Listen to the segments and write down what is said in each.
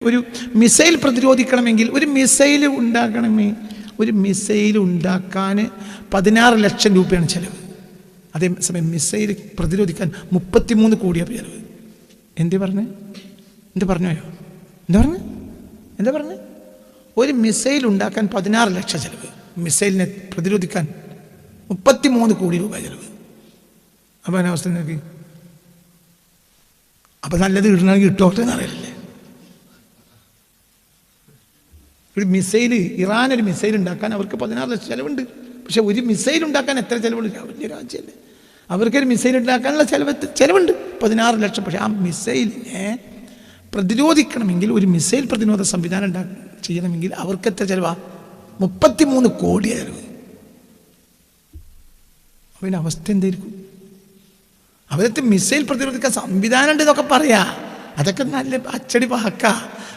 ഒരു മിസൈൽ പ്രതിരോധിക്കണമെങ്കിൽ ഒരു മിസൈൽ ഉണ്ടാക്കാൻ 16 ലക്ഷം രൂപയാണ് ചിലവ്. അതേസമയം മിസൈൽ പ്രതിരോധിക്കാൻ 33 കോടിയാണ് ചിലവ്. എന്താ പറഞ്ഞു? ഒരു മിസൈൽ ഉണ്ടാക്കാൻ 16 ലക്ഷം ചിലവ്, മിസൈലിനെ പ്രതിരോധിക്കാൻ 33 കോടി രൂപ ചിലവ്. അപ്പം അതിനവസ്ഥ നോക്കി. അപ്പം നല്ലത് ഇടണമെങ്കിൽ ഇട്ടോട്ടെ എന്നറിയില്ലേ? ഒരു മിസൈൽ, ഇറാനൊരു മിസൈൽ ഉണ്ടാക്കാൻ അവർക്ക് 16 ലക്ഷം ചിലവുണ്ട്. പക്ഷെ ഒരു മിസൈൽ ഉണ്ടാക്കാൻ എത്ര ചിലവുണ്ട്? വലിയ രാജ്യമല്ലേ, അവർക്കൊരു മിസൈൽ ഉണ്ടാക്കാനുള്ള ചിലവുണ്ട് 16 ലക്ഷം. പക്ഷെ ആ മിസൈലിനെ പ്രതിരോധിക്കണമെങ്കിൽ, ഒരു മിസൈൽ പ്രതിരോധ സംവിധാനം ചെയ്യണമെങ്കിൽ അവർക്ക് എത്ര ചിലവാ? 33 കോടി ചിലവ്. അവൻ്റെ അവസ്ഥ എന്തായിരിക്കും? അവരത്തെ മിസൈൽ പ്രതിരോധിക്കാൻ സംവിധാനം ഉണ്ട് എന്നൊക്കെ പറയാ, അതൊക്കെ നല്ല അച്ചടി വാക്ക.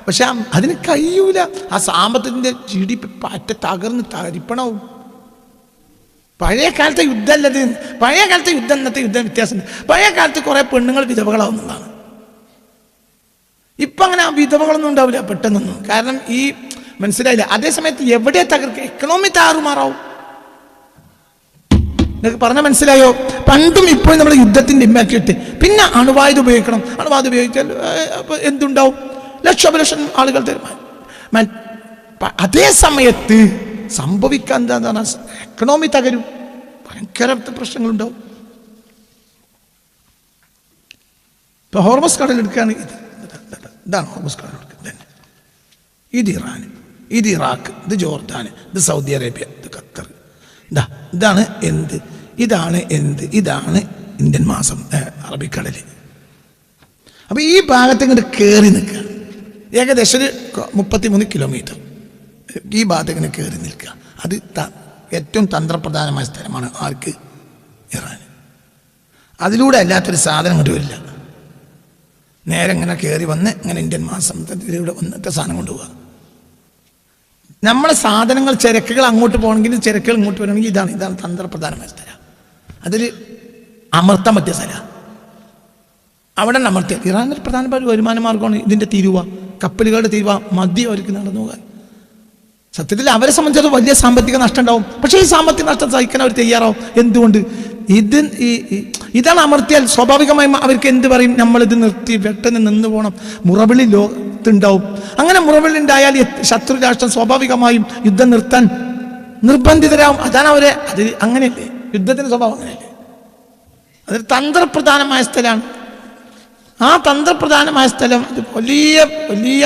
പക്ഷെ അതിന് കഴിയൂല. ആ സാമ്പത്തികത്തിൻ്റെ GDP പാറ്റ തകർന്ന് തരിപ്പണവും. പഴയ കാലത്തെ യുദ്ധമല്ലത്. പഴയ കാലത്തെ യുദ്ധം ഇന്നത്തെ യുദ്ധം വ്യത്യാസമുണ്ട്. പഴയ കാലത്ത് കുറേ പെണ്ണുങ്ങൾ വിധവകളാവുന്നതാണ്. ഇപ്പം അങ്ങനെ ആ വിധവകളൊന്നും ഉണ്ടാവില്ല പെട്ടെന്നൊന്നും. കാരണം ഈ മനസ്സിലായില്ല. അതേസമയത്ത് എവിടെ തകർക്കുക? എക്കണോമി താറുമാറാവും. നിങ്ങൾക്ക് പറഞ്ഞാൽ മനസ്സിലായോ? പണ്ടും ഇപ്പോഴും നമ്മൾ യുദ്ധത്തിൻ്റെ ഇമ്പാക്റ്റ്. പിന്നെ അണുവായുധം ഉപയോഗിക്കണം. അണുവായുധം ഉപയോഗിച്ചാൽ അപ്പോൾ എന്തുണ്ടാവും? ലക്ഷം ആളുകൾ തീരുമാനം. അതേ സമയത്ത് സംഭവിക്കാൻ എന്താണ്? എക്കണോമി തകരും, ഭയങ്കര പ്രശ്നങ്ങളുണ്ടാവും. ഇപ്പൊ ഹോർമസ് കടൽ എടുക്കുകയാണ്. ഇതാണ് ഹോർമസ് കടൽ എടുക്കുന്നത്. ഇത് ഇറാൻ, ഇത് ഇറാഖ്, ഇത് ജോർദാൻ, ഇത് സൗദി അറേബ്യ, ഇത് ഖത്തർ. ഇതാണ് എന്ത്? ഇതാണ് ഇന്ത്യൻ മാസം, അറബിക്കടൽ. അപ്പൊ ഈ ഭാഗത്ത് ഇങ്ങോട്ട് കയറി നിൽക്കുക. ഏകദേശം ഒരു 33 കിലോമീറ്റർ ഈ ഭാഗത്ത് ഇങ്ങനെ കയറി നിൽക്കുക. അത് ഏറ്റവും തന്ത്രപ്രധാനമായ സ്ഥലമാണ്. ആർക്ക്? ഇറാൻ. അതിലൂടെ അല്ലാത്തൊരു സാധനം ഇങ്ങോട്ട് വരില്ല. നേരെ ഇങ്ങനെ കയറി വന്ന് ഇങ്ങനെ ഇന്ത്യൻ മാസത്തിലൂടെ വന്നിട്ട് സാധനം കൊണ്ടുപോവുക. നമ്മളെ സാധനങ്ങൾ, ചരക്കുകൾ അങ്ങോട്ട് പോകണമെങ്കിൽ, ചരക്കുകൾ ഇങ്ങോട്ട് വരണമെങ്കിൽ ഇതാണ് തന്ത്രപ്രധാനമായ സ്ഥലം. അതിൽ അമർത്താൻ പറ്റിയ സ്ഥലം. അവിടെ അമർത്തിയ ഇറാനൊരു പ്രധാനപ്പെട്ട വരുമാന മാർഗമാണ് ഇതിൻ്റെ തീരുവ, കപ്പലുകളുടെ തീരുവ, മദ്യം അവർക്ക് നടന്നു പോകാൻ. സത്യത്തിൽ അവരെ സംബന്ധിച്ചത് വലിയ സാമ്പത്തിക നഷ്ടം ഉണ്ടാവും. പക്ഷേ ഈ സാമ്പത്തിക നഷ്ടം സഹിക്കാൻ അവർ തയ്യാറാവും. എന്തുകൊണ്ട്? ഇതാണ് അമർത്തിയാൽ സ്വാഭാവികമായും അവർക്ക് എന്ത് പറയും? നമ്മളിത് നിർത്തി പെട്ടെന്ന് നിന്ന് പോകണം, മുറവിളി ലോകത്തുണ്ടാവും. അങ്ങനെ മുറവിളി ഉണ്ടായാൽ ശത്രു രാഷ്ട്രം സ്വാഭാവികമായും യുദ്ധം നിർത്താൻ നിർബന്ധിതരാകും. അതാണ് അവരെ. അത് അങ്ങനെയല്ലേ, യുദ്ധത്തിൻ്റെ സ്വഭാവം അങ്ങനെയല്ലേ. അതൊരു തന്ത്രപ്രധാനമായ സ്ഥലമാണ്. ആ തന്ത്രപ്രധാനമായ സ്ഥലം അത് വലിയ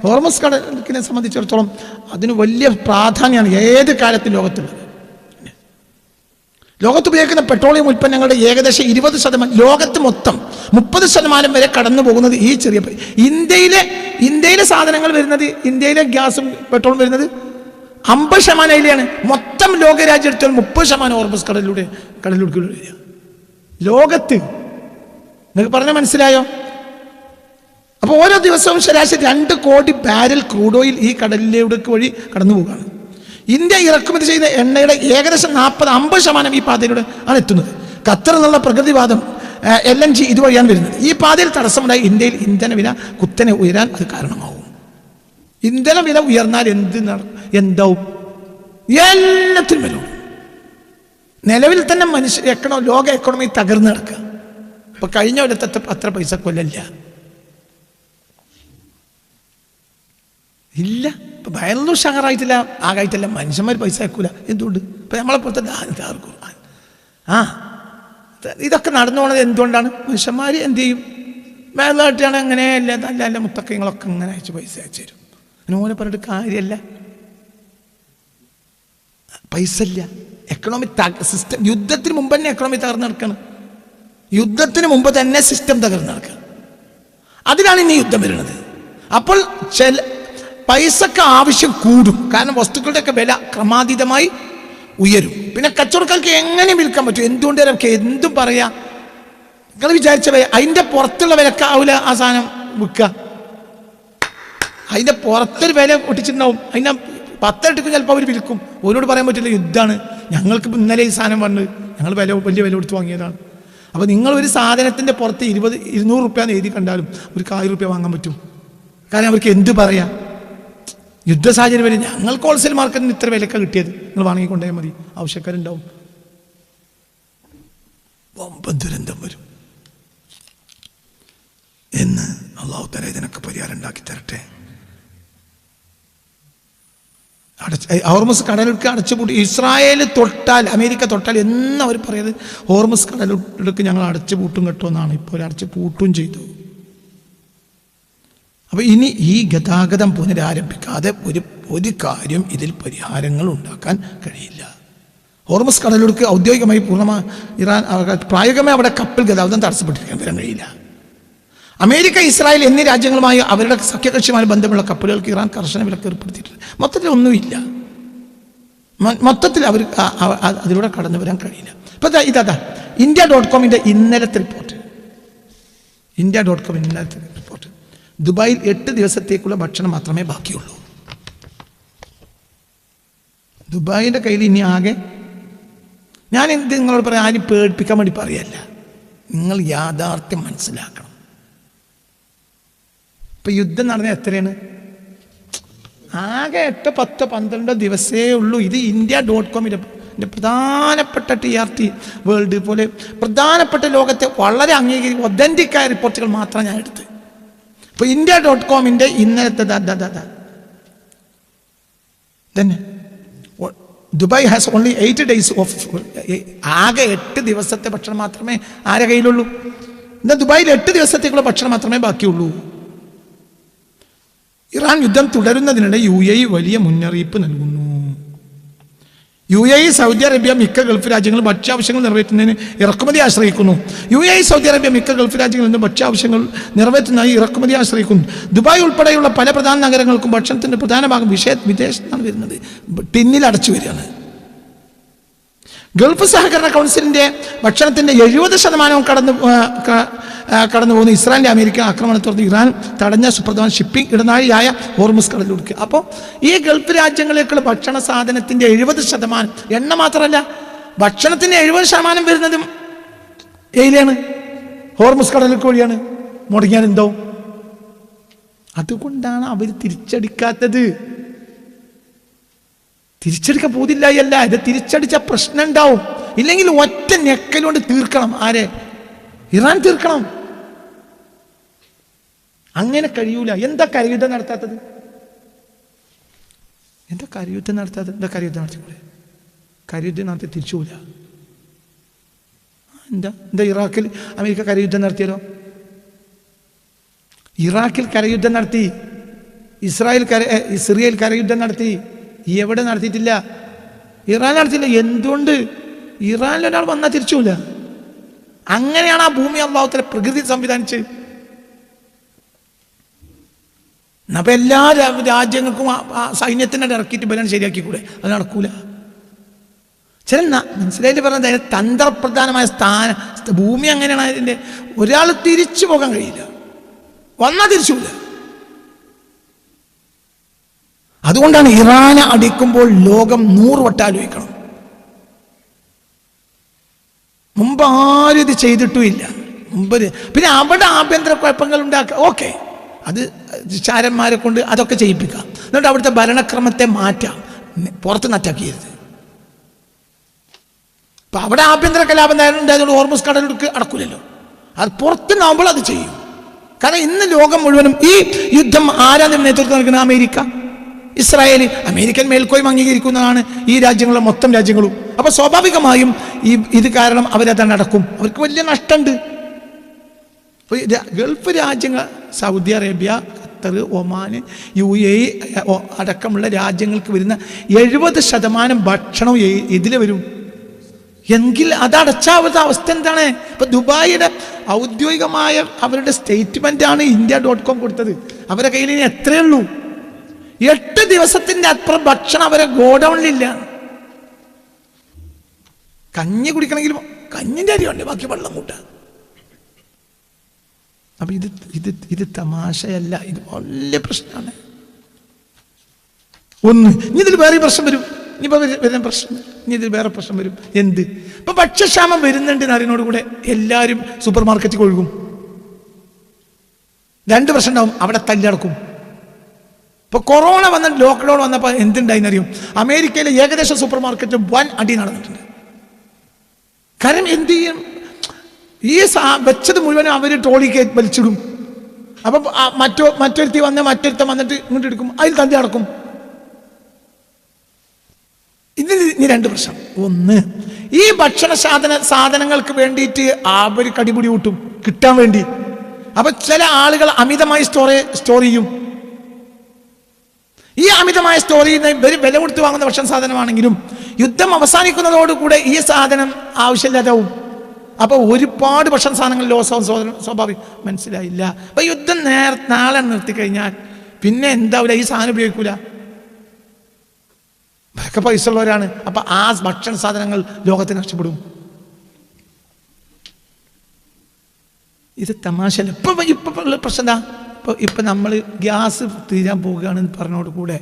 ഹോർമസ് കടലിനെ സംബന്ധിച്ചിടത്തോളം അതിന് വലിയ പ്രാധാന്യമാണ് ഏത് കാലത്തും ലോകത്തുള്ളത്. ലോകത്ത് ഉപയോഗിക്കുന്ന പെട്രോളിയം ഉൽപ്പന്നങ്ങളുടെ ഏകദേശം 20%, ലോകത്ത് മൊത്തം 30% വരെ കടന്നു പോകുന്നത് ഈ ചെറിയ ഇന്ത്യയിലെ സാധനങ്ങൾ വരുന്നത്, ഇന്ത്യയിലെ ഗ്യാസും പെട്രോളും വരുന്നത് 50% അതിലെയാണ്. മൊത്തം ലോകരാജ്യം എടുത്താൽ 30% ഹോർമസ് കടലിലൂടെ വരിക. ലോകത്ത് നിങ്ങൾക്ക് പറഞ്ഞാൽ മനസ്സിലായോ? അപ്പോൾ ഓരോ ദിവസവും ശരാശരി 2 കോടി ബാരൽ ക്രൂഡ് ഓയിൽ ഈ കടലിലൂടെ വഴി കടന്നു പോവുകയാണ്. ഇന്ത്യ ഇറക്കുമതി ചെയ്യുന്ന എണ്ണയുടെ ഏകദേശം 40-50% ഈ പാതയിലൂടെ ആണ് എത്തുന്നത്. ഖത്തർ എന്നുള്ള പ്രകൃതിവാദം LNG ഇതുവഴിയാണ് വരുന്നത്. ഈ പാതയിൽ തടസ്സമുണ്ടായി ഇന്ത്യയിൽ ഇന്ധന വില കുത്തനെ ഉയരാൻ അത് കാരണമാവും. ഇന്ധന വില ഉയർന്നാൽ എന്താവും? എല്ലാത്തിനും വില. നിലവിൽ തന്നെ ലോക എക്കണോമി തകർന്നു കിടക്കുക. ഇപ്പൊ കഴിഞ്ഞ കൊല്ലത്തെ അത്ര പൈസ കൊല്ലല്ല ഇല്ല. ഇപ്പൊ ഭയങ്കര ഷഹറായിട്ടില്ല, ആകായിട്ടില്ല. മനുഷ്യന്മാർ പൈസ ആക്കൂല. എന്തുകൊണ്ട്? ഇപ്പൊ നമ്മളെ പുറത്തെ ആർക്കും ഇതൊക്കെ നടന്നു പോണത് എന്തുകൊണ്ടാണ്? മനുഷ്യന്മാർ എന്ത് ചെയ്യും? മേലായിട്ടാണ് അങ്ങനെയല്ല, നല്ല മുത്തക്കങ്ങളൊക്കെ ഇങ്ങനെ അയച്ച് പൈസ അയച്ചു തരും. അങ്ങനെ പറഞ്ഞിട്ട് കാര്യമല്ല. പൈസ ഇല്ല. എക്കണോമി സിസ്റ്റം യുദ്ധത്തിന് മുമ്പ് തന്നെ എക്കണോമി തകർന്നു നടക്കണം. യുദ്ധത്തിന് മുമ്പ് തന്നെ സിസ്റ്റം തകർന്നു നടക്കുക. അതിലാണ് ഇനി യുദ്ധം വരുന്നത്. അപ്പോൾ പൈസക്ക് ആവശ്യം കൂടും. കാരണം വസ്തുക്കളുടെയൊക്കെ വില ക്രമാതീതമായി ഉയരും. പിന്നെ കച്ചവടക്കാർക്ക് എങ്ങനെ വിൽക്കാൻ പറ്റും? എന്തുകൊണ്ട് നമുക്ക് എന്തും പറയാം. നിങ്ങൾ വിചാരിച്ച വില അതിൻ്റെ പുറത്തുള്ള വിലക്കാവില്ല ആ സാധനം വിൽക്കുക. അതിൻ്റെ പുറത്തൊരു വില ഒട്ടിച്ചിട്ടുണ്ടാവും. അതിൻ്റെ 10 ഇരട്ടിക്ക് ചിലപ്പോൾ അവർ വിൽക്കും. ഓരോട് പറയാൻ പറ്റില്ല, യുദ്ധമാണ്. ഞങ്ങൾക്ക് ഇന്നലെ ഈ സാധനം വന്ന് ഞങ്ങൾ വലിയ വില കൊടുത്ത് വാങ്ങിയതാണ്. അപ്പോൾ നിങ്ങളൊരു സാധനത്തിൻ്റെ പുറത്ത് 200 രൂപ എഴുതി കണ്ടാലും ഒരു 1000 രൂപ വാങ്ങാൻ പറ്റും. കാരണം അവർക്ക് എന്ത് പറയാം? യുദ്ധ സാഹചര്യം വരെ ഞങ്ങൾക്ക് ഹോൾസെയിൽ മാർക്കറ്റിന് ഇത്ര വിലക്ക കിട്ടിയത്, നിങ്ങൾ വാങ്ങിക്കൊണ്ടേ മതി, ആവശ്യക്കാരുണ്ടാവും. വമ്പൻ ദുരന്തം വരും എന്ന് അള്ളാഹു തആല ഇതിനൊക്കെ പരിഹാരം ഉണ്ടാക്കി തരട്ടെ. ഹോർമുസ് കടലിടുക്ക് അടച്ചുപൂട്ടി. ഇസ്രായേൽ തൊട്ടാൽ, അമേരിക്ക തൊട്ടാൽ എന്ന് അവർ പറയുന്നത് ഹോർമുസ് കടലിടുക്ക് ഞങ്ങൾ അടച്ചുപൂട്ടും കേട്ടോ എന്നാണ്. ഇപ്പോൾ അവർ അടച്ചു പൂട്ടും ചെയ്തു. അപ്പോൾ ഇനി ഈ ഗതാഗതം പുനരാരംഭിക്കാതെ ഒരു കാര്യം ഇതിൽ പരിഹാരങ്ങൾ ഉണ്ടാക്കാൻ കഴിയില്ല. ഹോർമുസ് കടലിടുക്ക് ഔദ്യോഗികമായി പൂർണ്ണമായി ഇറാൻ പ്രായോഗികമായി അവിടെ കപ്പൽ ഗതാഗതം തടസ്സപ്പെട്ടിരിക്കാൻ വരാൻ കഴിയില്ല. അമേരിക്ക, ഇസ്രായേൽ എന്നീ രാജ്യങ്ങളുമായി അവരുടെ സഖ്യകക്ഷിയുമായി ബന്ധമുള്ള കപ്പലുകൾക്ക് ഇറാൻ കർശന വിലക്ക് ഏർപ്പെടുത്തിയിട്ടുണ്ട്. മൊത്തത്തിൽ ഒന്നുമില്ല, മൊത്തത്തിൽ അവർ അതിലൂടെ കടന്നു വരാൻ കഴിയില്ല. ഇപ്പം ഇതാ India.comന്റെ ഇന്നലത്തെ റിപ്പോർട്ട്. India.com ഇന്നലത്തെ റിപ്പോർട്ട്. ദുബായിൽ 8 ദിവസത്തേക്കുള്ള ഭക്ഷണം മാത്രമേ ബാക്കിയുള്ളൂ. ദുബായിൻ്റെ കയ്യിൽ ഇനി ആകെ, ഞാൻ എന്ത് നിങ്ങളോട് പറയാം, ആരും പേടിപ്പിക്കാൻ വേണ്ടി പറയല്ല, നിങ്ങൾ യാഥാർത്ഥ്യം മനസ്സിലാക്കണം. ഇപ്പം യുദ്ധം നടന്ന എത്രയാണ്? ആകെ 8, 10, 12 ദിവസമേ ഉള്ളൂ. ഇത് India.comന്റെ പ്രധാനപ്പെട്ട TRT വേൾഡ് പോലെ പ്രധാനപ്പെട്ട ലോകത്തെ വളരെ ഒതന്റിക്കായ റിപ്പോർട്ടുകൾ മാത്രം ഞാൻ എടുത്ത്. ഇപ്പോൾ India.comന്റെ ഇന്നലത്തെ തന്നെ Dubai has only 8 days of, ആകെ 8 ദിവസത്തെ ഭക്ഷണം മാത്രമേ ആരെ കയ്യിലുള്ളൂ? എന്നാൽ ദുബായിൽ 8 ദിവസത്തേക്കുള്ള ഭക്ഷണം മാത്രമേ ബാക്കിയുള്ളൂ. ഇറാൻ യുദ്ധം തുടരുന്നതിനിടെ UAE വലിയ മുന്നറിയിപ്പ് നൽകുന്നു. UAE, സൗദി അറേബ്യ മിക്ക ഗൾഫ് രാജ്യങ്ങളും ഭക്ഷ്യാവശ്യങ്ങൾ നിറവേറ്റുന്നതിന് ഇറക്കുമതി ആശ്രയിക്കുന്നു. UAE, സൗദി അറേബ്യ മിക്ക ഗൾഫ് രാജ്യങ്ങളിൽ നിന്ന് ഭക്ഷ്യാവശ്യങ്ങൾ നിറവേറ്റുന്നതിനായി ഇറക്കുമതി ആശ്രയിക്കുന്നു. ദുബായ് ഉൾപ്പെടെയുള്ള പല പ്രധാന നഗരങ്ങൾക്കും ഭക്ഷണത്തിൻ്റെ പ്രധാന ഭാഗം വിദേശത്താണ് വരുന്നത്, ടിന്നിൽ അടച്ചു വരികയാണ്. ഗൾഫ് സഹകരണ കൗൺസിലിൻ്റെ ഭക്ഷണത്തിൻ്റെ 70% കടന്നു പോകുന്ന ഇസ്രായേലിൻ്റെ അമേരിക്കൻ ആക്രമണത്തോടെ ഇറാൻ തടഞ്ഞ സുപ്രധാന ഷിപ്പിംഗ് ഇടനാഴിയായ ഹോർമുസ് കടലിടുക്ക്. അപ്പോൾ ഈ ഗൾഫ് രാജ്യങ്ങളിലേക്കുള്ള ഭക്ഷണ സാധനത്തിൻ്റെ 70%, എണ്ണ മാത്രമല്ല ഭക്ഷണത്തിൻ്റെ 70% വരുന്നതും ഏതിലാണ്? ഹോർമുസ് കടലിടുക്ക് വഴിയാണ്. മുടങ്ങിയാൽ എന്തോ? അതുകൊണ്ടാണ് അവർ തിരിച്ചടിക്കാത്തത്. തിരിച്ചടിക്കാൻ പോതില്ലായല്ല, ഇത് തിരിച്ചടിച്ച പ്രശ്നം ഉണ്ടാവും. ഇല്ലെങ്കിൽ ഒറ്റ ഞെക്കലുകൊണ്ട് തീർക്കണം. ആരെ? ഇറാൻ തീർക്കണം. അങ്ങനെ കഴിയൂല. എന്താ കരയുദ്ധം നടത്താത്തത്? എന്താ കരയുദ്ധം നടത്താത്തത്? എന്താ കരയുദ്ധം നടത്തിക്കൂടെ? കരയുദ്ധം നടത്തി തിരിച്ചുകൂല. എന്താ ഇറാഖിൽ അമേരിക്ക കരയുദ്ധം നടത്തിയാലോ? ഇറാഖിൽ കരയുദ്ധം നടത്തി, സിറിയയിൽ കരയുദ്ധം നടത്തി. എവിടെ നടത്തിയിട്ടില്ല? ഇറാൻ നടത്തിയില്ല. എന്തുകൊണ്ട്? ഇറാനിൽ ഒരാൾ വന്നാൽ തിരിച്ചുകൂല. അങ്ങനെയാണ് ആ ഭൂമി അല്ലാഹു തആല പ്രകൃതി സംവിധാനിച്ച്. അപ്പം എല്ലാ രാജ്യങ്ങൾക്കും സൈന്യത്തിനെ ഇറക്കിയിട്ട് ബലം ശരിയാക്കിക്കൂടെ? അത് നടക്കൂല. ചില മനസ്സിലായിട്ട് പറഞ്ഞത് തന്ത്രപ്രധാനമായ ഭൂമി അങ്ങനെയാണ്. അതിൻ്റെ ഒരാൾ തിരിച്ചു പോകാൻ കഴിയില്ല, വന്നാൽ തിരിച്ചുകൂല. അതുകൊണ്ടാണ് ഇറാനെ അടിക്കുമ്പോൾ ലോകം 100 വട്ടം ആലോചിക്കണം. മുമ്പ് ആരും ഇത് ചെയ്തിട്ടുമില്ല. പിന്നെ അവിടെ ആഭ്യന്തര കുഴപ്പങ്ങൾ ഉണ്ടാക്കുക, ഓക്കെ, അത് ചാരന്മാരെ കൊണ്ട് അതൊക്കെ ചെയ്യിപ്പിക്കാം. എന്നിട്ട് അവിടുത്തെ ഭരണക്രമത്തെ മാറ്റാം, പുറത്ത് നറ്റാക്കിയത്. അപ്പം അവിടെ ആഭ്യന്തര കലാപം ഉണ്ടായതുകൊണ്ട് ഹോർമുസ് കടലിടുക്ക് അടക്കൂലല്ലോ. അത് പുറത്തുനിന്നാകുമ്പോൾ അത് ചെയ്യും. കാരണം ഇന്ന് ലോകം മുഴുവനും ഈ യുദ്ധം ആരാണ് നേതൃത്വം നൽകുന്നത്? America, Israel. അമേരിക്കൻ മേൽക്കോയ്മ അംഗീകരിക്കുന്നതാണ് ഈ രാജ്യങ്ങളുടെ മൊത്തം രാജ്യങ്ങളും. അപ്പോൾ സ്വാഭാവികമായും ഇത് കാരണം അവരത് നടക്കും. അവർക്ക് വലിയ നഷ്ടമുണ്ട്. ഗൾഫ് രാജ്യങ്ങൾ, Saudi Arabia, Qatar, Oman, UAE അടക്കമുള്ള രാജ്യങ്ങൾക്ക് വരുന്ന 70% ഭക്ഷണം ഇതിൽ വരും. എങ്കിൽ അതടച്ചാൽ അവരുടെ അവസ്ഥ എന്താണ്? ഇപ്പൊ ദുബായിയുടെ ഔദ്യോഗികമായ അവരുടെ സ്റ്റേറ്റ്മെന്റാണ് India.com കൊടുത്തത്. അവരുടെ കയ്യിൽ ഇനി എത്രയേ ഉള്ളൂ? 8 ദിവസത്തിന്റെ അപ്പുറം ഭക്ഷണം അവരെ ഗോഡൌണിലില്ല. കഞ്ഞി കുടിക്കണമെങ്കിലും കഞ്ഞിൻ്റെ അരിയുണ്ട്, ബാക്കി വെള്ളം കൂട്ടാൻ. അപ്പൊ ഇത് തമാശയല്ല, ഇത് വലിയ പ്രശ്നമാണ്. ഒന്ന്, ഇനി ഇതിൽ വേറെ പ്രശ്നം വരും. ഇനിയിപ്പോൾ വരുന്ന പ്രശ്നം, ഇനി ഇതിൽ വേറെ പ്രശ്നം വരും. എന്ത്? ഇപ്പൊ ഭക്ഷ്യക്ഷാമം വരുന്നുണ്ട് എന്നറിനോടുകൂടെ എല്ലാവരും സൂപ്പർ മാർക്കറ്റിൽ ഒഴുകും. 2 പ്രശ്നം ഉണ്ടാവും. അവിടെ തല്ലടക്കും. ഇപ്പോൾ കൊറോണ വന്ന ലോക്ക്ഡൗൺ വന്നപ്പോൾ എന്തുണ്ടായിന്നറിയും, അമേരിക്കയിലെ ഏകദേശം സൂപ്പർ മാർക്കറ്റ് വൻ അടി നടന്നിട്ടുണ്ട്. കാരണം എന്ത് ചെയ്യും, ഈ വെച്ചത് മുഴുവനും അവർ ട്രോളിക്ക് വലിച്ചിടും. അപ്പം മറ്റൊരുത്തി മറ്റൊരുത്തം വന്നിട്ട് ഇങ്ങോട്ട് എടുക്കും, അതിൽ തള്ളി നടക്കും. ഇതിന് ഇനി രണ്ട് പ്രശ്നം. ഒന്ന്, ഈ ഭക്ഷണ സാധനങ്ങൾക്ക് വേണ്ടിയിട്ട് അവർ കടിപിടി കൂട്ടും കിട്ടാൻ വേണ്ടി. അപ്പൊ ചില ആളുകൾ അമിതമായി സ്റ്റോർ ചെയ്യും. ഈ അമിതമായ സ്റ്റോർ ചെയ്യുന്ന ഇവർ വില കൊടുത്ത് വാങ്ങുന്ന ഭക്ഷണ സാധനമാണെങ്കിലും യുദ്ധം അവസാനിക്കുന്നതോടുകൂടെ ഈ സാധനം ആവശ്യമില്ലാതാവും. അപ്പൊ ഒരുപാട് ഭക്ഷണ സാധനങ്ങൾ സ്വാഭാവികം മനസ്സിലായില്ല. അപ്പൊ യുദ്ധം നാളെ നിർത്തി കഴിഞ്ഞാൽ പിന്നെ എന്താവില്ല, ഈ സാധനം ഉപയോഗിക്കൂല. അവരൊക്കെ പൈസ ഉള്ളവരാണ്. അപ്പൊ ആ ഭക്ഷണ സാധനങ്ങൾ ലോകത്തിന് നഷ്ടപ്പെടും. ഇത് തമാശല്ല. ഇപ്പൊ ഉള്ള പ്രശ്നം എന്താ, ഇപ്പൊ നമ്മൾ ഗ്യാസ് തീരാൻ പോവുകയാണെന്ന് പറഞ്ഞോട് കൂടെ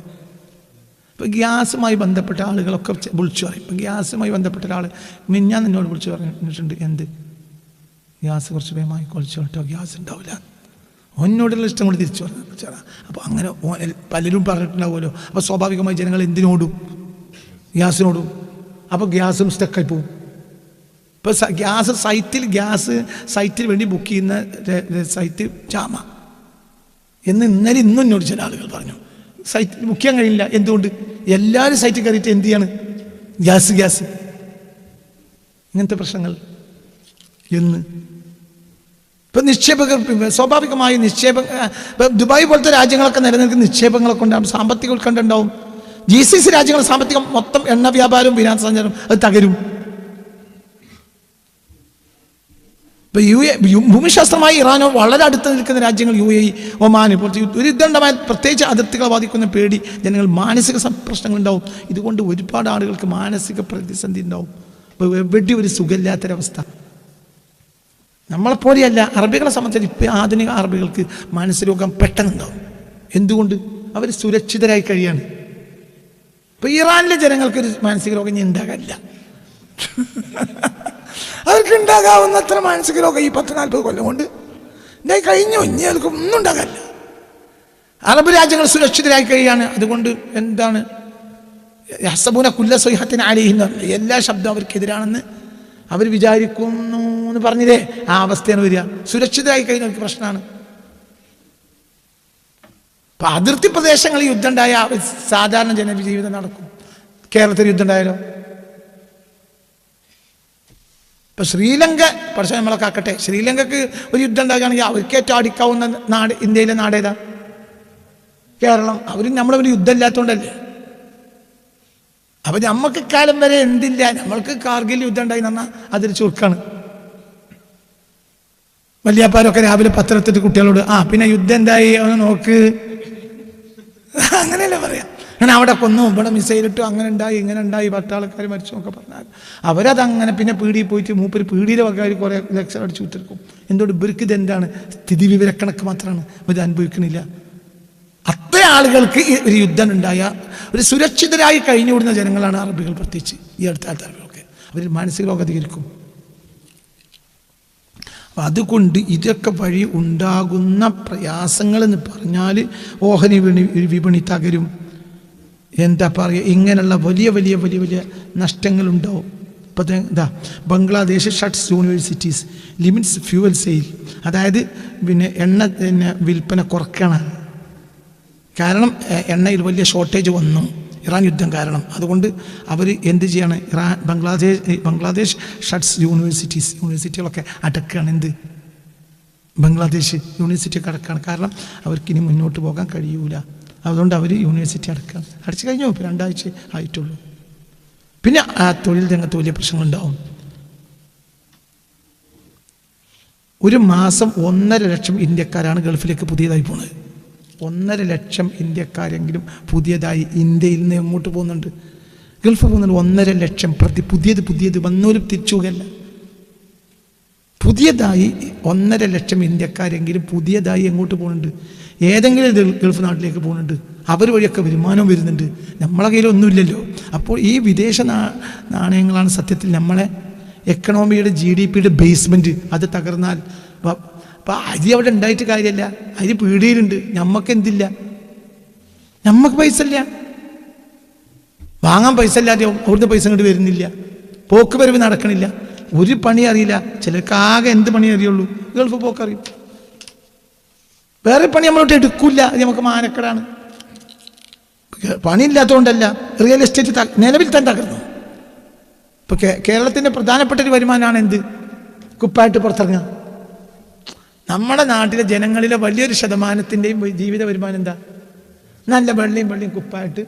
ഇപ്പൊ ഗ്യാസുമായി ബന്ധപ്പെട്ട ആളുകളൊക്കെ വിളിച്ചു പറയും. ഇപ്പൊ ഗ്യാസുമായി ബന്ധപ്പെട്ട ഒരാൾ മിഞ്ഞാന്ന് എന്നോട് വിളിച്ചു പറഞ്ഞിട്ടുണ്ട്, എന്ത് ഗ്യാസ് കുറച്ച് വേഗമായി കൊളിച്ചു കേട്ടോ, ഗ്യാസ് ഉണ്ടാവില്ല. ഓനോടുള്ള ഇഷ്ടം കൊണ്ട് തിരിച്ചു പറഞ്ഞു. അപ്പോൾ അങ്ങനെ പലരും പറഞ്ഞിട്ടുണ്ടാവുമല്ലോ. അപ്പോൾ സ്വാഭാവികമായി ജനങ്ങൾ എന്തിനോടും, ഗ്യാസിനോടും. അപ്പോൾ ഗ്യാസും സ്റ്റക്കായി പോവും. ഇപ്പോൾ ഗ്യാസ് സൈറ്റിൽ വേണ്ടി ബുക്ക് ചെയ്യുന്ന സൈറ്റ് ജാമ എന്ന് ഇന്നും എന്നോട് ചില ആളുകൾ പറഞ്ഞു. സൈറ്റിൽ ബുക്ക് ചെയ്യാൻ കഴിയില്ല. എന്തുകൊണ്ട്? എല്ലാവരും സൈറ്റിൽ കയറിയിട്ട് എന്ത് ചെയ്യാണ്, ഗ്യാസ് ഇങ്ങനത്തെ പ്രശ്നങ്ങൾ. ഇപ്പം നിക്ഷേപകർ സ്വാഭാവികമായി ദുബായ് പോലത്തെ രാജ്യങ്ങളൊക്കെ നിലനിൽക്കുന്ന നിക്ഷേപങ്ങളൊക്കെ ഉണ്ടാകും, സാമ്പത്തിക ഉത്കണ്ഠ ഉണ്ടാവും. GCC രാജ്യങ്ങൾ സാമ്പത്തികം മൊത്തം എണ്ണ വ്യാപാരവും വിനോദ സഞ്ചാരം അത് തകരും. ഇപ്പൊ ഭൂമിശാസ്ത്രമായി ഇറാനോ വളരെ അടുത്ത് നിൽക്കുന്ന രാജ്യങ്ങൾ UAE, ഒമാൻ പോലത്തെ ഒരു യുദ്ധമുണ്ടായ പ്രത്യേകിച്ച് അതിർത്തികളെ ബാധിക്കുന്ന പേടി ജനങ്ങൾ, മാനസിക പ്രശ്നങ്ങളുണ്ടാവും. ഇതുകൊണ്ട് ഒരുപാട് ആളുകൾക്ക് മാനസിക പ്രതിസന്ധി ഉണ്ടാവും. ഇപ്പോൾ എവിടെ ഒരു സുഖമില്ലാത്തൊരവസ്ഥ. നമ്മളെപ്പോലെയല്ല അറബികളെ സംബന്ധിച്ച്. ഇപ്പം ആധുനിക അറബികൾക്ക് മാനസിക രോഗം പെട്ടെന്നുണ്ടാവും. എന്തുകൊണ്ട്? അവർ സുരക്ഷിതരായി കഴിയാണ്. ഇപ്പം ഇറാനിലെ ജനങ്ങൾക്കൊരു മാനസിക രോഗം ഇനി ഉണ്ടാകാനില്ല. അവർക്ക് ഉണ്ടാകാവുന്നത്ര മാനസിക രോഗം ഈ 10-40 കൊല്ലം കൊണ്ട് ഉണ്ടായി കഴിഞ്ഞു. ഇനി അവർക്ക് ഒന്നും ഉണ്ടാകാനില്ല. അറബ് രാജ്യങ്ങൾ സുരക്ഷിതരായി കഴിയാണ്. അതുകൊണ്ട് എന്താണ് ഹസബൂന കുല്ല സ്വൈഹത്തിൻ അലൈഹി എന്ന് പറഞ്ഞത്, എല്ലാ ശബ്ദവും അവർക്കെതിരാണെന്ന് അവർ വിചാരിക്കുന്നു എന്ന് പറഞ്ഞില്ലേ, ആ അവസ്ഥയാണ് വരിക. സുരക്ഷിതരായി കഴിഞ്ഞവർക്ക് പ്രശ്നമാണ്. അപ്പൊ അതിർത്തി പ്രദേശങ്ങളിൽ യുദ്ധം ഉണ്ടായ സാധാരണ ജനജീവിതം നടക്കും. കേരളത്തിൽ യുദ്ധം ഉണ്ടായാലോ? ഇപ്പൊ ശ്രീലങ്ക, പക്ഷേ നമ്മളൊക്കെ ആക്കട്ടെ, ശ്രീലങ്കക്ക് ഒരു യുദ്ധം ഉണ്ടാകുകയാണെങ്കിൽ അവർക്ക് ഏറ്റവും അടിക്കാവുന്ന നാട് ഇന്ത്യയിലെ നാടേതാ? കേരളം. അവരും നമ്മളൊരു യുദ്ധം ഇല്ലാത്തതുകൊണ്ടല്ലേ. അപ്പൊ നമ്മൾക്ക് കാലം വരെ എന്തില്ല, നമ്മൾക്ക് കാർഗിൽ യുദ്ധം ഉണ്ടായി പറഞ്ഞാൽ അതൊരു ചുരുക്കാണ്. വല്യാപ്പാരൊക്കെ രാവിലെ പത്രത്തിട്ട് കുട്ടികളോട് പിന്നെ യുദ്ധം എന്തായി ഒന്ന് നോക്ക്, അങ്ങനെയല്ലേ പറയാം. ഞാൻ അവിടെ കൊന്നു, ഇവിടെ മിസൈലിട്ടു, അങ്ങനെ ഉണ്ടായി ഇങ്ങനെ ഉണ്ടായി, 10 ആൾക്കാർ മരിച്ചു എന്നൊക്കെ പറഞ്ഞാൽ അവരതങ്ങനെ പിന്നെ പീടിയിൽ പോയിട്ട് മൂപ്പര് പീടിയിലെ വകാർ കുറേ ലക്ഷം അടിച്ചു വിട്ടിരിക്കും. എന്തുകൊണ്ട്? ഇവർക്ക് ഇതെന്താണ്, സ്ഥിതി വിവരക്കണക്ക് മാത്രമാണ്, ഇത് അനുഭവിക്കണില്ല. അത്ര ആളുകൾക്ക് ഒരു യുദ്ധം ഉണ്ടായ ഒരു സുരക്ഷിതരായി കഴിഞ്ഞുവിടുന്ന ജനങ്ങളാണ് അറബികൾ, പ്രത്യേകിച്ച് ഈ അടുത്ത കാലത്ത് അറബികളൊക്കെ. അവർ മാനസിക രോഗം അധികരിക്കും. അപ്പം അതുകൊണ്ട് ഇതൊക്കെ വഴി ഉണ്ടാകുന്ന പ്രയാസങ്ങളെന്ന് പറഞ്ഞാൽ ഓഹരി വിപണി തകരും, എന്താ പറയുക, ഇങ്ങനെയുള്ള വലിയ വലിയ വലിയ വലിയ നഷ്ടങ്ങളുണ്ടാവും. ഇപ്പോഴത്തെ Bangladesh shuts universities, limits fuel sale, അതായത് എണ്ണ വിൽപ്പന കുറക്കണം. കാരണം എണ്ണയിൽ വലിയ ഷോർട്ടേജ് വന്നു ഇറാൻ യുദ്ധം കാരണം. അതുകൊണ്ട് അവർ എന്ത് ചെയ്യാണ്, ബംഗ്ലാദേശ് ഷട്ട്സ് യൂണിവേഴ്സിറ്റികളൊക്കെ അടക്കുകയാണ്. എന്ത്? ബംഗ്ലാദേശ് യൂണിവേഴ്സിറ്റിയൊക്കെ അടക്കുകയാണ്. കാരണം അവർക്കിനി മുന്നോട്ട് പോകാൻ കഴിയൂല. അതുകൊണ്ട് അവർ യൂണിവേഴ്സിറ്റി അടക്കുകയാണ്. അടച്ചു കഴിഞ്ഞു, ഇപ്പോൾ 2 ആഴ്ച ആയിട്ടുള്ളൂ. പിന്നെ ആ തൊഴിൽ രംഗത്ത് വലിയ പ്രശ്നങ്ങളുണ്ടാവും. ഒരു മാസം 1.5 ലക്ഷം ഇന്ത്യക്കാരാണ് ഗൾഫിലേക്ക് പുതിയതായി പോകുന്നത്. 1.5 ലക്ഷം ഇന്ത്യക്കാരെങ്കിലും പുതിയതായി ഇന്ത്യയിൽ നിന്ന് എങ്ങോട്ട് പോകുന്നുണ്ട്, ഗൾഫ് പോകുന്നുണ്ട്. 1.5 ലക്ഷം പുതിയത് വന്നോലും തിരിച്ചു പോകല്ല. പുതിയതായി 1.5 ലക്ഷം ഇന്ത്യക്കാരെങ്കിലും പുതിയതായി എങ്ങോട്ട് പോകുന്നുണ്ട്, ഏതെങ്കിലും ഗൾഫ് നാട്ടിലേക്ക് പോകുന്നുണ്ട്. അവർ വഴിയൊക്കെ വരുമാനം വരുന്നുണ്ട്. നമ്മളെ കയ്യിലൊന്നുമില്ലല്ലോ. അപ്പോൾ ഈ വിദേശ നാണയങ്ങളാണ് സത്യത്തിൽ നമ്മളെ എക്കണോമിയുടെ GDPയുടെ ബേസ്മെൻറ്റ്. അത് തകർന്നാൽ അപ്പം അരി അവിടെ ഉണ്ടായിട്ട് കാര്യമല്ല, അരി പീടിയിലുണ്ട്, നമുക്കെന്തില്ല. നമുക്ക് പൈസ ഇല്ല, വാങ്ങാൻ പൈസ ഇല്ലാതെ അവിടുന്ന് പൈസ ഇങ്ങോട്ട് വരുന്നില്ല, പോക്ക് വരവ് നടക്കണില്ല, ഒരു പണി അറിയില്ല. ചിലർക്ക് ആകെ എന്ത് പണി അറിയുള്ളൂ, ഗൾഫ് പോക്കറിയും. വേറെ പണി നമ്മളോട്ട് എടുക്കില്ല, അത് നമുക്ക് മാനക്കേടാണ്. പണിയില്ലാത്തതുകൊണ്ടല്ല, റിയൽ എസ്റ്റേറ്റ് നിലവിൽ തന്നെ തകർന്നു. ഇപ്പൊ കേരളത്തിന്റെ പ്രധാനപ്പെട്ട ഒരു വരുമാനമാണ് എന്ത്? കുപ്പായിട്ട് പുറത്തിറങ്ങുക. നമ്മുടെ നാട്ടിലെ ജനങ്ങളിലെ വലിയൊരു ശതമാനത്തിൻ്റെയും ജീവിത വരുമാനം എന്താ? നല്ല വെള്ളിയും കുപ്പായിട്ട്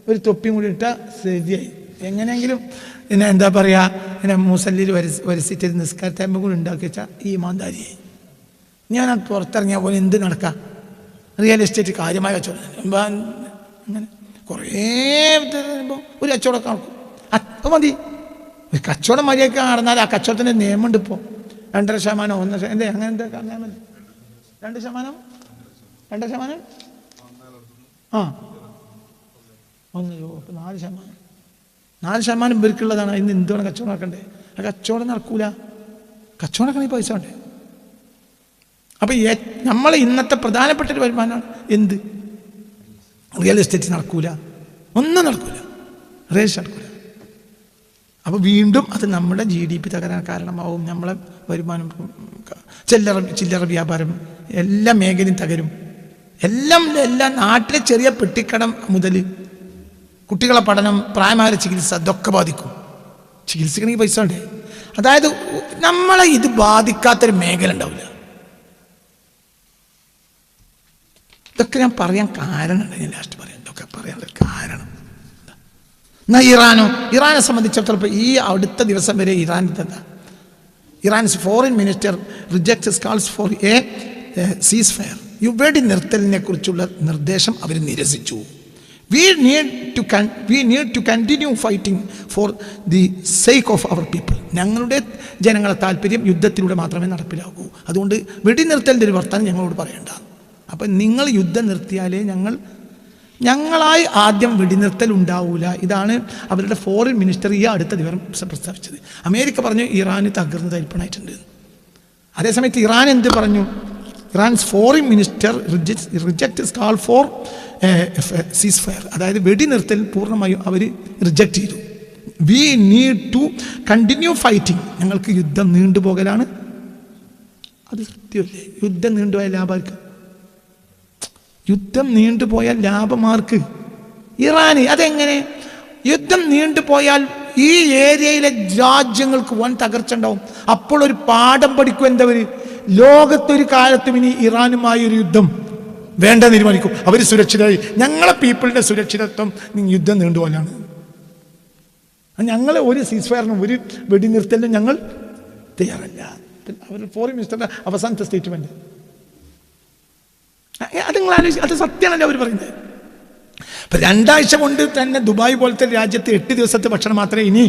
ഒരു തൊപ്പിയും കൂടി ഇട്ടാൽ ശരിയായി. എങ്ങനെയെങ്കിലും പിന്നെ എന്താ പറയുക, പിന്നെ മുസല്ലിൽ വരച്ചിട്ട് നിസ്കാരത്തായ്മ കൂടി ഉണ്ടാക്കി വെച്ചാൽ ഈ മാന്താരിയായി. ഞാൻ പുറത്തിറങ്ങിയ പോലെ എന്ത് നടക്കാം? റിയൽ എസ്റ്റേറ്റ് കാര്യമായ കച്ചവടം. അങ്ങനെ കുറേ ഒരു കച്ചവടമൊക്കെ നടക്കും, അത് മതി. ഒരു കച്ചവടം മര്യാദയ്ക്ക് നടന്നാൽ ആ കച്ചവടത്തിൻ്റെ നിയമമുണ്ട്. ഇപ്പോൾ 2.5% 1% എന്തേ അങ്ങനെ എന്താ പറഞ്ഞാൽ മതി. 2%, 2%, ആ 4%. 4% ഇവർക്കുള്ളതാണ്. ഇന്ന് എന്തുവേണം കച്ചവടം നടക്കണ്ടേ? ആ കച്ചവടം നടക്കൂല. കച്ചവടം നടക്കണമെങ്കിൽ പൈസ വേണ്ടേ? അപ്പം നമ്മളെ ഇന്നത്തെ പ്രധാനപ്പെട്ട ഒരു വരുമാനമാണ് എന്ത്? റിയൽ എസ്റ്റേറ്റ് നടക്കൂല, ഒന്നും നടക്കൂല, റിയൽ എസ്റ്റേറ്റ് നടക്കൂല. അപ്പോൾ വീണ്ടും അത് നമ്മുടെ GDP തകരാൻ കാരണമാവും. നമ്മളെ വരുമാനം, ചില്ലറ വ്യാപാരം, എല്ലാ മേഖലയും തകരും. എല്ലാം നാട്ടിലെ ചെറിയ പെട്ടിക്കടം മുതൽ കുട്ടികളെ പഠനം, പ്രായമായ ചികിത്സ, ഇതൊക്കെ ബാധിക്കും. ചികിത്സിക്കണമെങ്കിൽ പൈസ ഉണ്ടേ. അതായത് നമ്മളെ ഇത് ബാധിക്കാത്തൊരു മേഖല ഉണ്ടാവില്ല. ഇതൊക്കെ ഞാൻ പറയാൻ കാരണമുണ്ട്. ഞാൻ ലാസ്റ്റ് പറയാം ഇതൊക്കെ പറയാനുള്ള കാരണം. എന്നാൽ ഇറാനെ സംബന്ധിച്ചിടത്തോളം ഈ അടുത്ത ദിവസം വരെ Iran's foreign minister rejects calls for a ceasefire. വെടി നിർത്തലിനെ കുറിച്ചുള്ള നിർദ്ദേശം അവർ നിരസിച്ചു. We need to continue fighting for the sake of our people. ഞങ്ങളുടെ ജനങ്ങളുടെ താല്പര്യം യുദ്ധത്തിലൂടെ മാത്രമേ നടപ്പിലാകൂ. അതുകൊണ്ട് വെടിനിർത്തലിൻ്റെ ഒരു വർത്തമാനം ഞങ്ങളോട് പറയണ്ട. അപ്പം നിങ്ങൾ യുദ്ധം നിർത്തിയാലേ ഞങ്ങളായി ആദ്യം വെടിനിർത്തൽ ഉണ്ടാവൂല. ഇതാണ് അവരുടെ ഫോറിൻ മിനിസ്റ്റർ ഈ അടുത്ത ദിവസം പ്രസ്താവിച്ചത്. അമേരിക്ക പറഞ്ഞു ഇറാന് തകർന്ന് തരിപ്പണായിട്ടുണ്ട്. അതേസമയത്ത് ഇറാൻ എന്ത് പറഞ്ഞു? Iran's foreign minister rejects call for ceasefire, അതായത് വെടിനിർത്തൽ പൂർണ്ണമായും അവർ റിജക്റ്റ് ചെയ്തു. We need to continue fighting. ഞങ്ങൾക്ക് യുദ്ധം നീണ്ടുപോകലാണ്. അത് സത്യമല്ലേ? യുദ്ധം നീണ്ടുപോയാൽ ലാഭമാർക്ക്? യുദ്ധം നീണ്ടുപോയാൽ ലാഭമാർക്ക്? ഇറാന് അതെങ്ങനെ? യുദ്ധം നീണ്ടുപോയാൽ ഈ ഏരിയയിലെ രാജ്യങ്ങൾക്ക് വൻ തകർച്ച ഉണ്ടാവും. അപ്പോൾ ഒരു പാഠം പഠിക്കും. എന്തവര്? ലോകത്തൊരു കാലത്തും ഇനി ഇറാനുമായി ഒരു യുദ്ധം വേണ്ട തീരുമാനിക്കും. അവർ സുരക്ഷിതമായി. ഞങ്ങളെ പീപ്പിളിന്റെ സുരക്ഷിതത്വം യുദ്ധം നീണ്ടുപോലാണ്. ഞങ്ങൾ ഒരു സീസ് ഫയറിനും ഒരു വെടിനിർത്തലിനും ഞങ്ങൾ തയ്യാറല്ല. അവർ ഫോറിൻ മിനിസ്റ്ററുടെ അവസാനത്തെ സ്റ്റേറ്റ്മെന്റ് അത് നിങ്ങൾ ആലോചിച്ച്, അത് സത്യമാണല്ലോ അവർ പറയുന്നത്. ഇപ്പൊ 2 ആഴ്ച കൊണ്ട് തന്നെ ദുബായ് പോലത്തെ രാജ്യത്ത് 8 ദിവസത്തെ ഭക്ഷണം മാത്രമേ ഇനി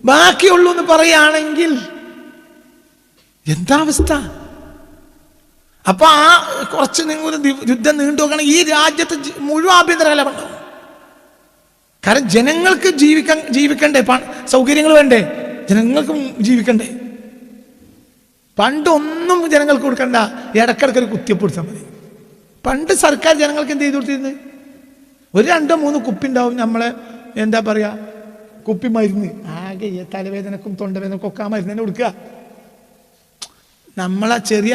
ബാക്കിയുള്ളൂ എന്ന് പറയുകയാണെങ്കിൽ എന്താ അവസ്ഥ? അപ്പൊ ആ കുറച്ച് നിങ്ങൾ യുദ്ധം നീണ്ടുപോകണം. ഈ രാജ്യത്ത് മുഴുവൻ ആഭ്യന്തര കലഹമുണ്ടാവും. കാരണം ജനങ്ങൾക്ക് ജീവിക്കണ്ടേ, സൗകര്യങ്ങൾ വേണ്ടേ, ജനങ്ങൾക്ക് ജീവിക്കണ്ടേ. പണ്ടൊന്നും ജനങ്ങൾക്ക് കൊടുക്കണ്ട, ഇടക്കിടക്കൊരു കുത്തിവെപ്പ് കൊടുത്താൽ മതി. പണ്ട് സർക്കാർ ജനങ്ങൾക്ക് എന്ത് ചെയ്തു കൊടുത്തിരുന്നത്? ഒരു 2-3 കുപ്പി ഉണ്ടാവും നമ്മളെ എന്താ പറയാ, കുപ്പി മരുന്ന്. ആകെ തലവേദനക്കും തൊണ്ടവേദനക്കും ഒക്കെ ആ മരുന്ന് തന്നെ കൊടുക്കുക. നമ്മളെ ചെറിയ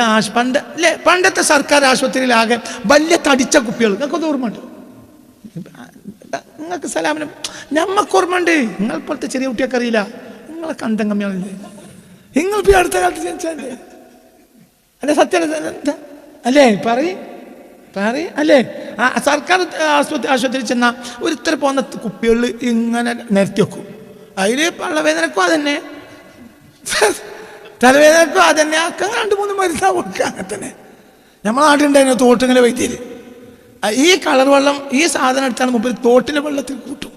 പണ്ടത്തെ സർക്കാർ ആശുപത്രിയിലാകെ വലിയ തടിച്ച കുപ്പികൾ. നിങ്ങൾക്കൊന്നും ഓർമ്മയുണ്ട്? നിങ്ങൾക്ക് സലാമിനും ഞമ്മക്ക് ഓർമ്മയുണ്ട്. നിങ്ങൾ പോലത്തെ ചെറിയ കുട്ടിയൊക്കെ അറിയില്ല. നിങ്ങളെ കണ്ടം കമ്മിയാണല്ലേ. നിങ്ങൾ ഇപ്പം അടുത്ത കാലത്ത് ജനിച്ചല്ലേ? അല്ലെ? സത്യം അല്ലേ? പറയും അല്ലേ? സർക്കാർ ആശുപത്രിയിൽ ചെന്ന ഒരുത്തർ പോകുന്ന കുപ്പികളിൽ ഇങ്ങനെ നിരത്തി വെക്കും. അതിൽ പള്ളവേദനക്കും അതന്നെ, തലവേദനക്കും അതന്നെ. ഒക്കെ 2-3 മരുന്നാ കൊടുക്കുക. അങ്ങനെ തന്നെ നമ്മളെ നാട്ടിലുണ്ടായിരുന്നു തോട്ടിങ്ങനെ വൈദ്യര്. ഈ കളർ വെള്ളം ഈ സാധനം എടുത്താണ് മുമ്പ് തോട്ടിലെ വെള്ളത്തിൽ കൂട്ടും.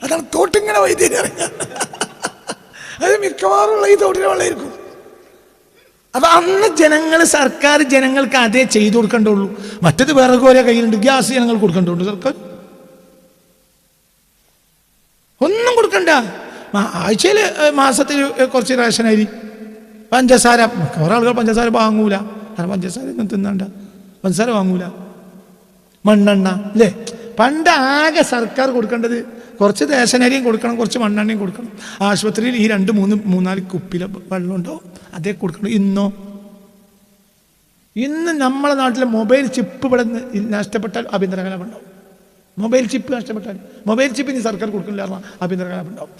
അതാണ് തോട്ടിങ്ങനെ വൈദ്യര് ഇറങ്ങുക. അത് മിക്കവാറുള്ള ഈ തോട്ടിലെ വെള്ളമായിരിക്കും. അപ്പൊ അന്ന് സർക്കാർ ജനങ്ങൾക്ക് അതേ ചെയ്തു കൊടുക്കേണ്ടുള്ളൂ. മറ്റത് വിറക് ഓരോ കയ്യിലുണ്ട്, ഗ്യാസ് ജനങ്ങൾക്ക് കൊടുക്കേണ്ടുള്ളൂ. സർക്കാർ ഒന്നും കൊടുക്കണ്ട. ആഴ്ചയിൽ മാസത്തിൽ കുറച്ച് റേഷൻ അരി, പഞ്ചസാര. കുറെ ആളുകൾ പഞ്ചസാര വാങ്ങൂല. കാരണം പഞ്ചസാര ഒന്നും തിന്നണ്ട, പഞ്ചസാര വാങ്ങൂല. മണ്ണെണ്ണ അല്ലേ? പണ്ട് ആകെ സർക്കാർ കൊടുക്കേണ്ടത് കുറച്ച് റേഷനരിയും കൊടുക്കണം, കുറച്ച് മണ്ണെണ്ണയും കൊടുക്കണം. ആശുപത്രിയിൽ ഈ 2-3-4 കുപ്പിയിലെ വെള്ളം ഉണ്ടാവും, അതേ കൊടുക്കണം. ഇന്ന് നമ്മളെ നാട്ടിലെ മൊബൈൽ ചിപ്പ് ഇവിടെ നഷ്ടപ്പെട്ടാൽ ആഭ്യന്തര കലാപം ഉണ്ടാവും. മൊബൈൽ ചിപ്പ് നഷ്ടപ്പെട്ടാൽ, മൊബൈൽ ചിപ്പ് ഇനി സർക്കാർ കൊടുക്കില്ല പറഞ്ഞാൽ ആഭ്യന്തര കലാപം ഉണ്ടാവും.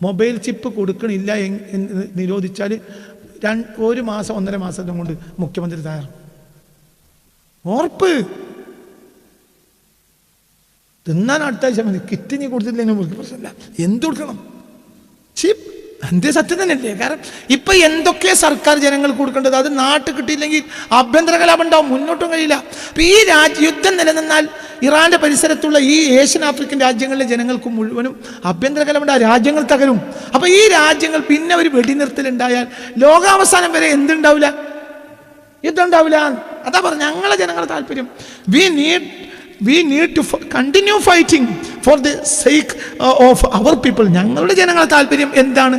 മൊബൈൽ ചിപ്പ് കൊടുക്കണില്ല എന്ന് നിരോധിച്ചാൽ 1 മാസം 1.5 മാസം കൊണ്ട് മുഖ്യമന്ത്രി തയ്യാറാണ്. ഉറപ്പ്. തിന്നാൻ അടുത്ത ആഴ്ച മതി. കിറ്റ് നീ കൊടുത്തില്ലെങ്കിൽ പ്രശ്നമില്ല. എന്ത് കൊടുക്കണം? ചിപ്പ്. എന്തേ സത്യം തന്നെയല്ലേ? കാരണം ഇപ്പൊ എന്തൊക്കെ സർക്കാർ ജനങ്ങൾ കൊടുക്കേണ്ടത് അത് നാട്ടിൽ കിട്ടിയില്ലെങ്കിൽ ആഭ്യന്തര കലാപം ഉണ്ടാവും, മുന്നോട്ടും കഴിയില്ല. അപ്പൊ ഈ യുദ്ധം നിലനിന്നാൽ ഇറാന്റെ പരിസരത്തുള്ള ഈ ഏഷ്യൻ ആഫ്രിക്കൻ രാജ്യങ്ങളിലെ ജനങ്ങൾക്ക് മുഴുവനും ആഭ്യന്തര കലാപം, രാജ്യങ്ങൾ തകരും. അപ്പൊ ഈ രാജ്യങ്ങൾ പിന്നെ ഒരു വെടിനിർത്തലുണ്ടായാൽ ലോകാവസാനം വരെ എന്തുണ്ടാവില്ല? യുദ്ധം ഉണ്ടാവില്ല. അതാ പറഞ്ഞ ഞങ്ങളെ ജനങ്ങളുടെ താല്പര്യം. We need to continue fighting for the sake of our people. ഞങ്ങളുടെ ജനങ്ങളുടെ താല്പര്യം എന്താണ്?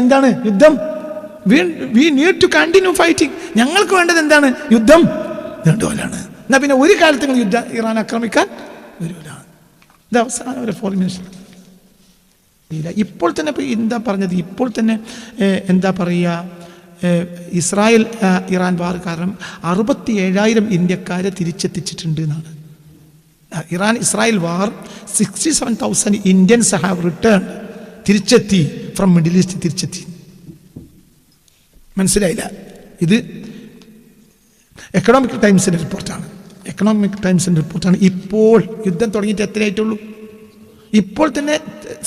എന്താണ്? യുദ്ധം. We need to continue fighting. ഞങ്ങൾക്ക് വേണ്ടത് എന്താണ്? യുദ്ധം വേണ്ടവരാണ്. എന്നാ പിന്നെ ഒരു കാലത്ത് യുദ്ധം ഇറാൻ ആക്രമിക്കാൻ വരൂല. ഇത് അവസാനം ഒരു ഫോറിൻ മിനിസ്റ്റർ ഇല്ല. ഇപ്പോൾ തന്നെ എന്താ പറഞ്ഞത്? ഇപ്പോൾ തന്നെ എന്താ പറയുക, ഇസ്രായേൽ ഇറാൻ വാർ കാരണം 67,000 ഇന്ത്യക്കാരെ തിരിച്ചെത്തിച്ചിട്ടുണ്ട് എന്നാണ്. Israel war 67,000 Indians have return, തിരിച്ചെത്തി ഫ്രം മിഡിൽ ഈസ്റ്റ്, തിരിച്ചെത്തി. മനസ്സിലായില്ല? ഇത് എക്കണോമിക് ടൈംസിന്റെ റിപ്പോർട്ടാണ്. ഇപ്പോൾ യുദ്ധം തുടങ്ങിയിട്ട് എത്രയായിട്ടുള്ളൂ? ഇപ്പോൾ തന്നെ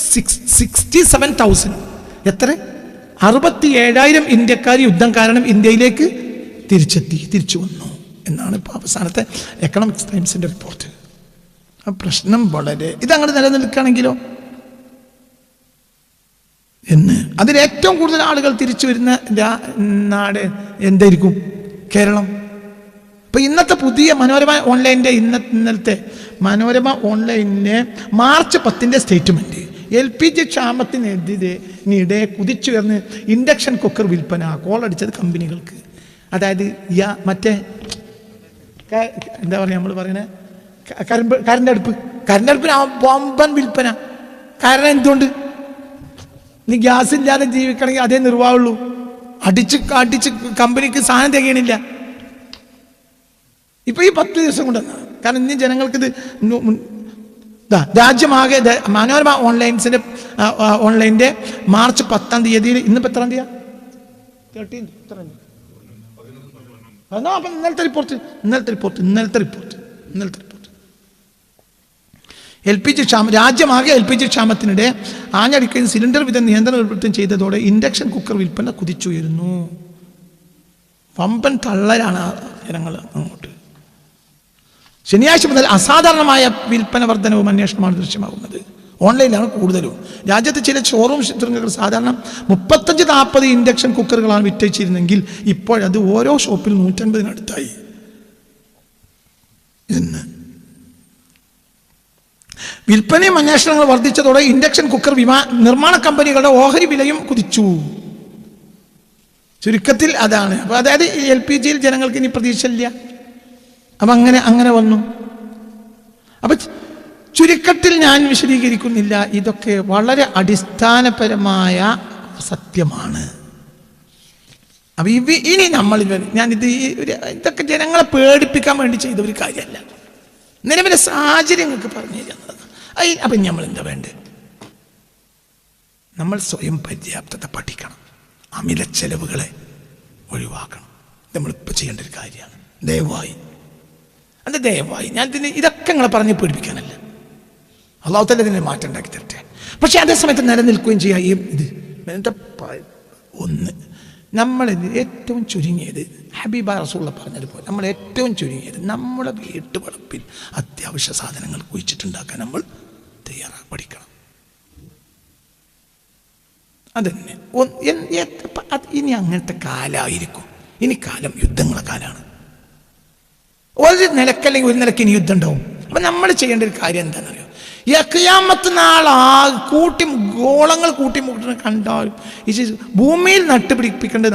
67,000. എത്ര? 67,000 ഇന്ത്യക്കാർ യുദ്ധം കാരണം ഇന്ത്യയിലേക്ക് തിരിച്ചു വന്നു എന്നാണ് ഇപ്പോൾ അവസാനത്തെ എക്കണോമിക്സ് ടൈംസിന്റെ റിപ്പോർട്ട്. ആ പ്രശ്നം വളരെ ഇതങ്ങനെ നിലനിൽക്കുകയാണെങ്കിലോ എന്ന് അതിൽ ഏറ്റവും കൂടുതൽ ആളുകൾ തിരിച്ചു വരുന്ന നാട് എന്തായിരിക്കും? കേരളം. ഇപ്പൊ ഇന്നത്തെ പുതിയ മനോരമ ഓൺലൈനിന്റെ ഇന്നലത്തെ മനോരമ ഓൺലൈനിലെ മാർച്ച് 10 സ്റ്റേറ്റ്മെന്റ്, LPG ക്ഷാമത്തിനെതിരെ കുതിച്ചുയർന്ന് ഇൻഡക്ഷൻ കുക്കർ വിൽപ്പന, കോളടിച്ചത് കമ്പനികൾക്ക്. അതായത് മറ്റേ എന്താ പറയുക, നമ്മൾ പറയുന്നത് കറണ്ട് അടുപ്പിന് വമ്പൻ വിൽപ്പന. കാരണം എന്തുകൊണ്ട്? നീ ഗ്യാസ് ഇല്ലാതെ ജീവിക്കണമെങ്കിൽ അതേ നിർവാഹമുള്ളൂ. അടിച്ച് കമ്പനിക്ക് സാധനം തികയണില്ല. ഇപ്പൊ ഈ 10 ദിവസം കൊണ്ടെന്നാണ്. കാരണം ഇനി ജനങ്ങൾക്കിത് രാജ്യമാകെ മനോരമ ഓൺലൈൻ്റെ മാർച്ച് 10 തീയതിയിൽ, ഇന്നിപ്പോ എത്രാം തീയതി? 13. ഇന്നലത്തെ റിപ്പോർട്ട് LPG ക്ഷാമം, രാജ്യമാകെ LPG ക്ഷാമത്തിനിടെ ആഞ്ഞടിക്കുകയും സിലിണ്ടർ വിതരണം നിയന്ത്രണം ഏർപ്പെടുത്തുകയും ചെയ്തതോടെ ഇൻഡക്ഷൻ കുക്കർ വിൽപ്പന കുതിച്ചുയരുന്നു. വമ്പൻ തള്ളലാണ് ജനങ്ങൾ അങ്ങോട്ട്. ശനിയാഴ്ച മുതൽ അസാധാരണമായ വിൽപ്പന വർധനവും അന്വേഷണമാണ് ദൃശ്യമാകുന്നത്. ഓൺലൈനിലാണ് കൂടുതലും. രാജ്യത്തെ ചില ഷോറൂം ശൃംഖലകൾ സാധാരണ 35-40 ഇൻഡക്ഷൻ കുക്കറുകളാണ് വിറ്റഴിച്ചിരുന്നെങ്കിൽ ഇപ്പോഴത് ഓരോ ഷോപ്പിൽ 150-അടുത്തായി എന്ന്. വിൽപ്പനയും അന്വേഷണങ്ങൾ വർദ്ധിച്ചതോടെ ഇൻഡക്ഷൻ കുക്കർ നിർമ്മാണ കമ്പനികളുടെ ഓഹരി വിലയും കുതിച്ചു. ചുരുക്കത്തിൽ അതാണ്. അപ്പൊ അതായത് LPGയിൽ ജനങ്ങൾക്ക് ഇനി പ്രതീക്ഷയില്ല. അപ്പൊ അങ്ങനെ വന്നു. അപ്പൊ ചുരുക്കത്തിൽ ഞാൻ വിശദീകരിക്കുന്നില്ല. ഇതൊക്കെ വളരെ അടിസ്ഥാനപരമായ സത്യമാണ്. അപ്പൊ ഇനി ഇതൊക്കെ ജനങ്ങളെ പേടിപ്പിക്കാൻ വേണ്ടി ചെയ്ത ഒരു കാര്യമല്ല. നിലവിലെ സാഹചര്യങ്ങൾക്ക് പറഞ്ഞു തരുന്നത്. അപ്പൊ നമ്മൾ എന്താ വേണ്ടത്? നമ്മൾ സ്വയം പര്യാപ്തത പഠിക്കണം. അമിത ചെലവുകളെ ഒഴിവാക്കണം. നമ്മളിപ്പോൾ ചെയ്യേണ്ട ഒരു കാര്യമാണ്. ദയവായി ഞാൻ ഇതൊക്കെ നിങ്ങളെ പറഞ്ഞ് പേടിപ്പിക്കാനല്ല. അള്ളാഹു തആല ഇതിനെ മാറ്റം ഉണ്ടാക്കി തരട്ടെ. പക്ഷെ അതേസമയത്ത് നിലനിൽക്കുകയും ചെയ്യാം. ഒന്ന്, നമ്മൾ ഏറ്റവും ചുരുങ്ങിയത് ഹബീബ റസൂലുള്ള പറഞ്ഞതുപോലെ നമ്മൾ ഏറ്റവും ചുരുങ്ങിയത് നമ്മുടെ വീട്ടുവളപ്പിൽ അത്യാവശ്യ സാധനങ്ങൾ കുഴിച്ചിട്ടുണ്ടാക്കാൻ നമ്മൾ പഠിക്കണം. അതന്നെ. ഇനി അങ്ങനത്തെ കാലമായിരിക്കും. ഇനി കാലം യുദ്ധങ്ങളെ കാലമാണ്. ഒരു നിലക്കല്ലെങ്കിൽ ഒരു നിലയ്ക്ക് ഇനി യുദ്ധം ഉണ്ടാവും. അപ്പൊ നമ്മൾ ചെയ്യേണ്ട ഒരു കാര്യം എന്താണെന്നറിയോ? ഈ ഖിയാമത്ത് നാളാ ഗോളങ്ങൾ കൂട്ടിമുട്ടുന്ന കണ്ടാലും ഭൂമിയിൽ നട്ടുപിടിക്കേണ്ട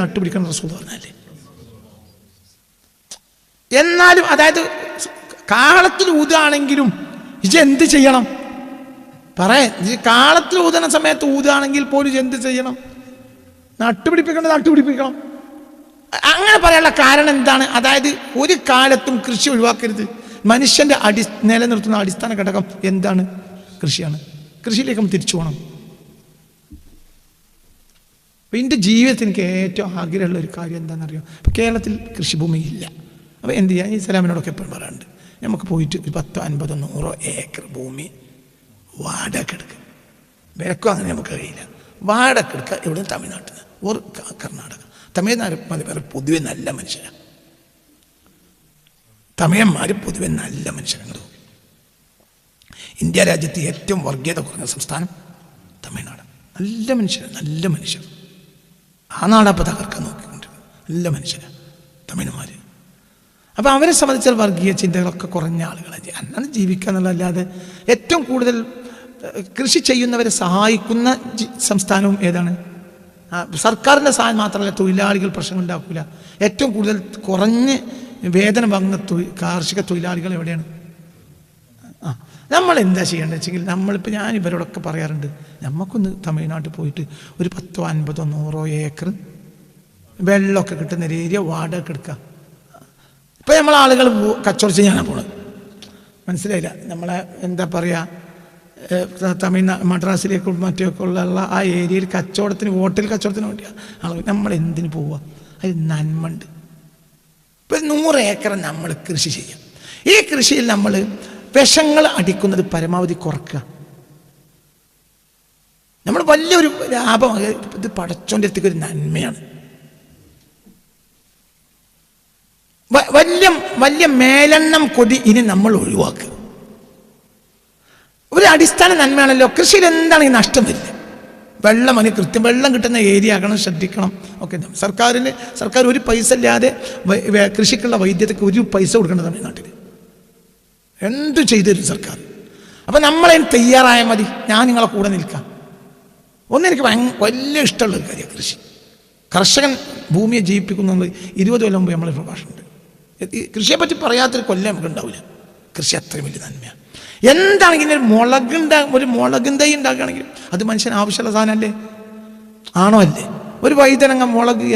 റസൂൽ പറഞ്ഞല്ലേ. എന്നാലും അതായത് കാളത്തിൽ ഊതാണെങ്കിലും ഇജ് എന്ത് ചെയ്യണം? കാളത്തിൽ ഊതുന്ന സമയത്ത് ഊതാണെങ്കിൽ പോലും ഇജ് എന്ത് ചെയ്യണം? നട്ടുപിടിപ്പിക്കണം. അങ്ങനെ പറയാനുള്ള കാരണം എന്താണ്? അതായത് ഒരു കാലത്തും കൃഷി ഒഴിവാക്കരുത്. മനുഷ്യന്റെ നിലനിർത്തുന്ന അടിസ്ഥാന ഘടകം എന്താണ്? കൃഷിയാണ്. കൃഷിയിലേക്ക് നമ്മൾ തിരിച്ചു പോകണം. അപ്പം എൻ്റെ ജീവിതത്തിൽ എനിക്ക് ഏറ്റവും ആഗ്രഹമുള്ള ഒരു കാര്യം എന്താണെന്നറിയോ? ഇപ്പോൾ കേരളത്തിൽ കൃഷിഭൂമി ഇല്ല. അപ്പോൾ എന്ത് ചെയ്യാൻ? ഈ സലാമിനോടൊക്കെ എപ്പോഴും പറയാറുണ്ട്, നമുക്ക് പോയിട്ട് ഒരു 10, 50, 100 ഏക്കർ ഭൂമി വാടക എടുക്കുക. വിലക്കും അങ്ങനെ നമുക്ക് കഴിയില്ല. വാടക എടുക്കുക. എവിടെ? തമിഴ്നാട്ടിൽ നിന്ന് ഒരു കർണാടക. തമിഴ്നാട് പൊതുവെ നല്ല മനുഷ്യരാണ്. തമിഴന്മാർ പൊതുവെ നല്ല മനുഷ്യരാണ്. ഇന്ത്യ രാജ്യത്ത് ഏറ്റവും വർഗീയത കുറഞ്ഞ സംസ്ഥാനം തമിഴ്നാട്. നല്ല മനുഷ്യർ. ആ നാടപ്പം തകർക്കാൻ നോക്കിക്കൊണ്ടിരിക്കുന്നത് നല്ല മനുഷ്യരാണ് തമിഴ്മാർ. അപ്പം അവരെ സംബന്ധിച്ചാൽ വർഗീയ ചിന്തകളൊക്കെ കുറഞ്ഞ ആളുകളാണ്. അന്നാണ് ജീവിക്കുക എന്നുള്ളതല്ലാതെ ഏറ്റവും കൂടുതൽ കൃഷി ചെയ്യുന്നവരെ സഹായിക്കുന്ന സംസ്ഥാനവും ഏതാണ്? സർക്കാരിൻ്റെ സഹായം മാത്രമല്ല, തൊഴിലാളികൾ പ്രശ്നം ഉണ്ടാക്കില്ല. ഏറ്റവും കൂടുതൽ കുറഞ്ഞ് വേതനം വാങ്ങുന്ന കാർഷിക തൊഴിലാളികൾ എവിടെയാണ്? നമ്മൾ എന്താ ചെയ്യേണ്ടത് വെച്ചെങ്കിൽ, നമ്മളിപ്പോൾ ഞാൻ ഇവരോടൊക്കെ പറയാറുണ്ട്, നമുക്കൊന്ന് തമിഴ്നാട്ടിൽ പോയിട്ട് ഒരു 10, 50, 100 ഏക്കർ വെള്ളമൊക്കെ കിട്ടുന്ന ഒരു ഏരിയ വാടക എടുക്കുക. ഇപ്പം നമ്മളാളുകൾ കച്ചവടം ചെയ്യാനാണ് പോണത്. മനസ്സിലായില്ല? നമ്മളെ എന്താ പറയുക, മദ്രാസിലേക്കും മറ്റൊക്കെ ഉള്ള ആ ഏരിയയിൽ കച്ചവടത്തിന്, ഹോട്ടൽ കച്ചവടത്തിന് വേണ്ടിയാണ് ആളുകൾ. നമ്മൾ എന്തിന് പോവുക? അത് നന്മണ്ട്. ഇപ്പം 100 ഏക്കർ നമ്മൾ കൃഷി ചെയ്യാം. ഈ കൃഷിയിൽ നമ്മൾ വിഷങ്ങൾ അടിക്കുന്നത് പരമാവധി കുറക്കുക. നമ്മൾ വലിയൊരു ലാഭം. ഇത് പടച്ചോൻ്റെ അടുത്തേക്ക് ഒരു നന്മയാണ്. വലിയ മേലെണ്ണം കൊതി ഇനി നമ്മൾ ഒഴിവാക്കുക. ഒരു അടിസ്ഥാന നന്മയാണല്ലോ. കൃഷിയിൽ എന്താണ് ഈ നഷ്ടം വരില്ല. കൃത്യം വെള്ളം കിട്ടുന്ന ഏരിയ ആകണം, ശ്രദ്ധിക്കണം. ഓക്കെ, സർക്കാർ ഒരു പൈസ ഇല്ലാതെ കൃഷിക്കുള്ള വൈദ്യതയ്ക്ക് ഒരു പൈസ കൊടുക്കേണ്ട തമിഴ്നാട്ടിൽ എന്തു ചെയ്തു സർക്കാർ. അപ്പം നമ്മളതിന് തയ്യാറായാൽ മതി. ഞാൻ നിങ്ങളെ കൂടെ നിൽക്കാം. എനിക്ക് വലിയ ഇഷ്ടമുള്ളൊരു കാര്യമാണ് കൃഷി. കർഷകൻ ഭൂമിയെ ജീവിപ്പിക്കുന്നത് 20 കൊല്ലം മുമ്പ് നമ്മളെ പ്രഭാഷണമുണ്ട്. കൃഷിയെപ്പറ്റി പറയാത്തൊരു കൊല്ലം നമുക്ക് ഉണ്ടാവില്ല. കൃഷി അത്രയും വലിയ നന്മയാണ്. എന്താണെങ്കിലും ഒരു മുളകും തൈ ഉണ്ടാക്കുകയാണെങ്കിൽ അത് മനുഷ്യന് ആവശ്യമുള്ള സാധനമല്ലേ? ആണോ? അല്ലേ? ഒരു വൈതനങ്ങ, മുളക്,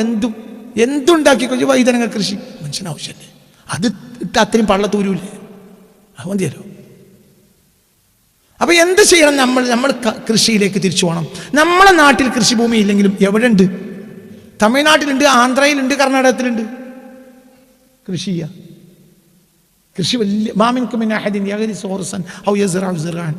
എന്തുണ്ടാക്കിക്കോ വൈതനങ്ങ കൃഷി മനുഷ്യന് ആവശ്യമല്ലേ? അത് ഇട്ട് അത്രയും പള്ളത്തൂരൂല്ലേ? അത് മതിയല്ലോ. അപ്പം എന്ത് ചെയ്യണം? നമ്മൾ കൃഷിയിലേക്ക് തിരിച്ചു പോകണം. നമ്മളെ നാട്ടിൽ കൃഷിഭൂമി ഇല്ലെങ്കിലും എവിടെ ഉണ്ട്? തമിഴ്നാട്ടിലുണ്ട്, ആന്ധ്രയിലുണ്ട്, കർണാടകത്തിലുണ്ട്. കൃഷി ചെയ്യുക. കൃഷി വലിയ മാമിൻകും മിൻ അഹദിൻ യഗ്രിസു ഖർസൻ ഔ യസ്റഉ സിർഅൻ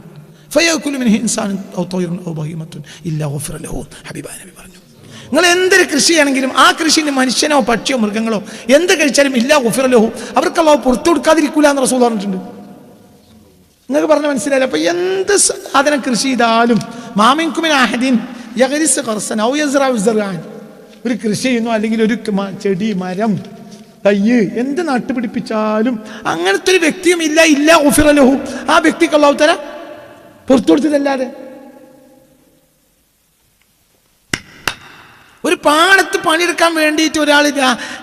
ഫയഅകുലു മിൻഹു ഇൻസാനുൻ ഔ തയ്റുൻ ഔ ബഹീമത്തുൻ ഇല്ലാ ഗഫറ ലഹു. ഹബീബായ നബി പറഞ്ഞു, നിങ്ങൾ എന്തൊരു കൃഷി ചെയ്യണമെങ്കിലും ആ കൃഷിയിൽ മനുഷ്യനോ പക്ഷിയോ മൃഗങ്ങളോ എന്ത് കഴിച്ചാലും ഇല്ലാ ഗഫറ ലഹു, അവർക്ക് അല്ലാഹു പുറത്തു കൊടുക്കാതിരിക്കൂല എന്ന് റസൂൽ പറഞ്ഞിട്ടുണ്ട്. നിങ്ങൾക്ക് പറഞ്ഞ മനസ്സിലായില്ല? അപ്പൊ എന്ത് സാധനം കൃഷി ചെയ്താലും മാമിൻകും മിൻ അഹദിൻ യഗ്രിസു ഖർസൻ ഔ യസ്റഉ സിർഅൻ, ഒരു കൃഷി ചെയ്യുന്നു അല്ലെങ്കിൽ ഒരു ചെടി, മരം, തയ്യ് എന്ത് നട്ടുപിടിപ്പിച്ചാലും അങ്ങനത്തെ ഒരു വ്യക്തിയും ഇല്ല ഗഫറ ലഹു, ആ വ്യക്തിക്ക് അല്ലാഹു തആല പുറത്തു കൊടുത്തതല്ലാതെ. ഒരു പാടത്ത് പണിയെടുക്കാൻ വേണ്ടിയിട്ട് ഒരാൾ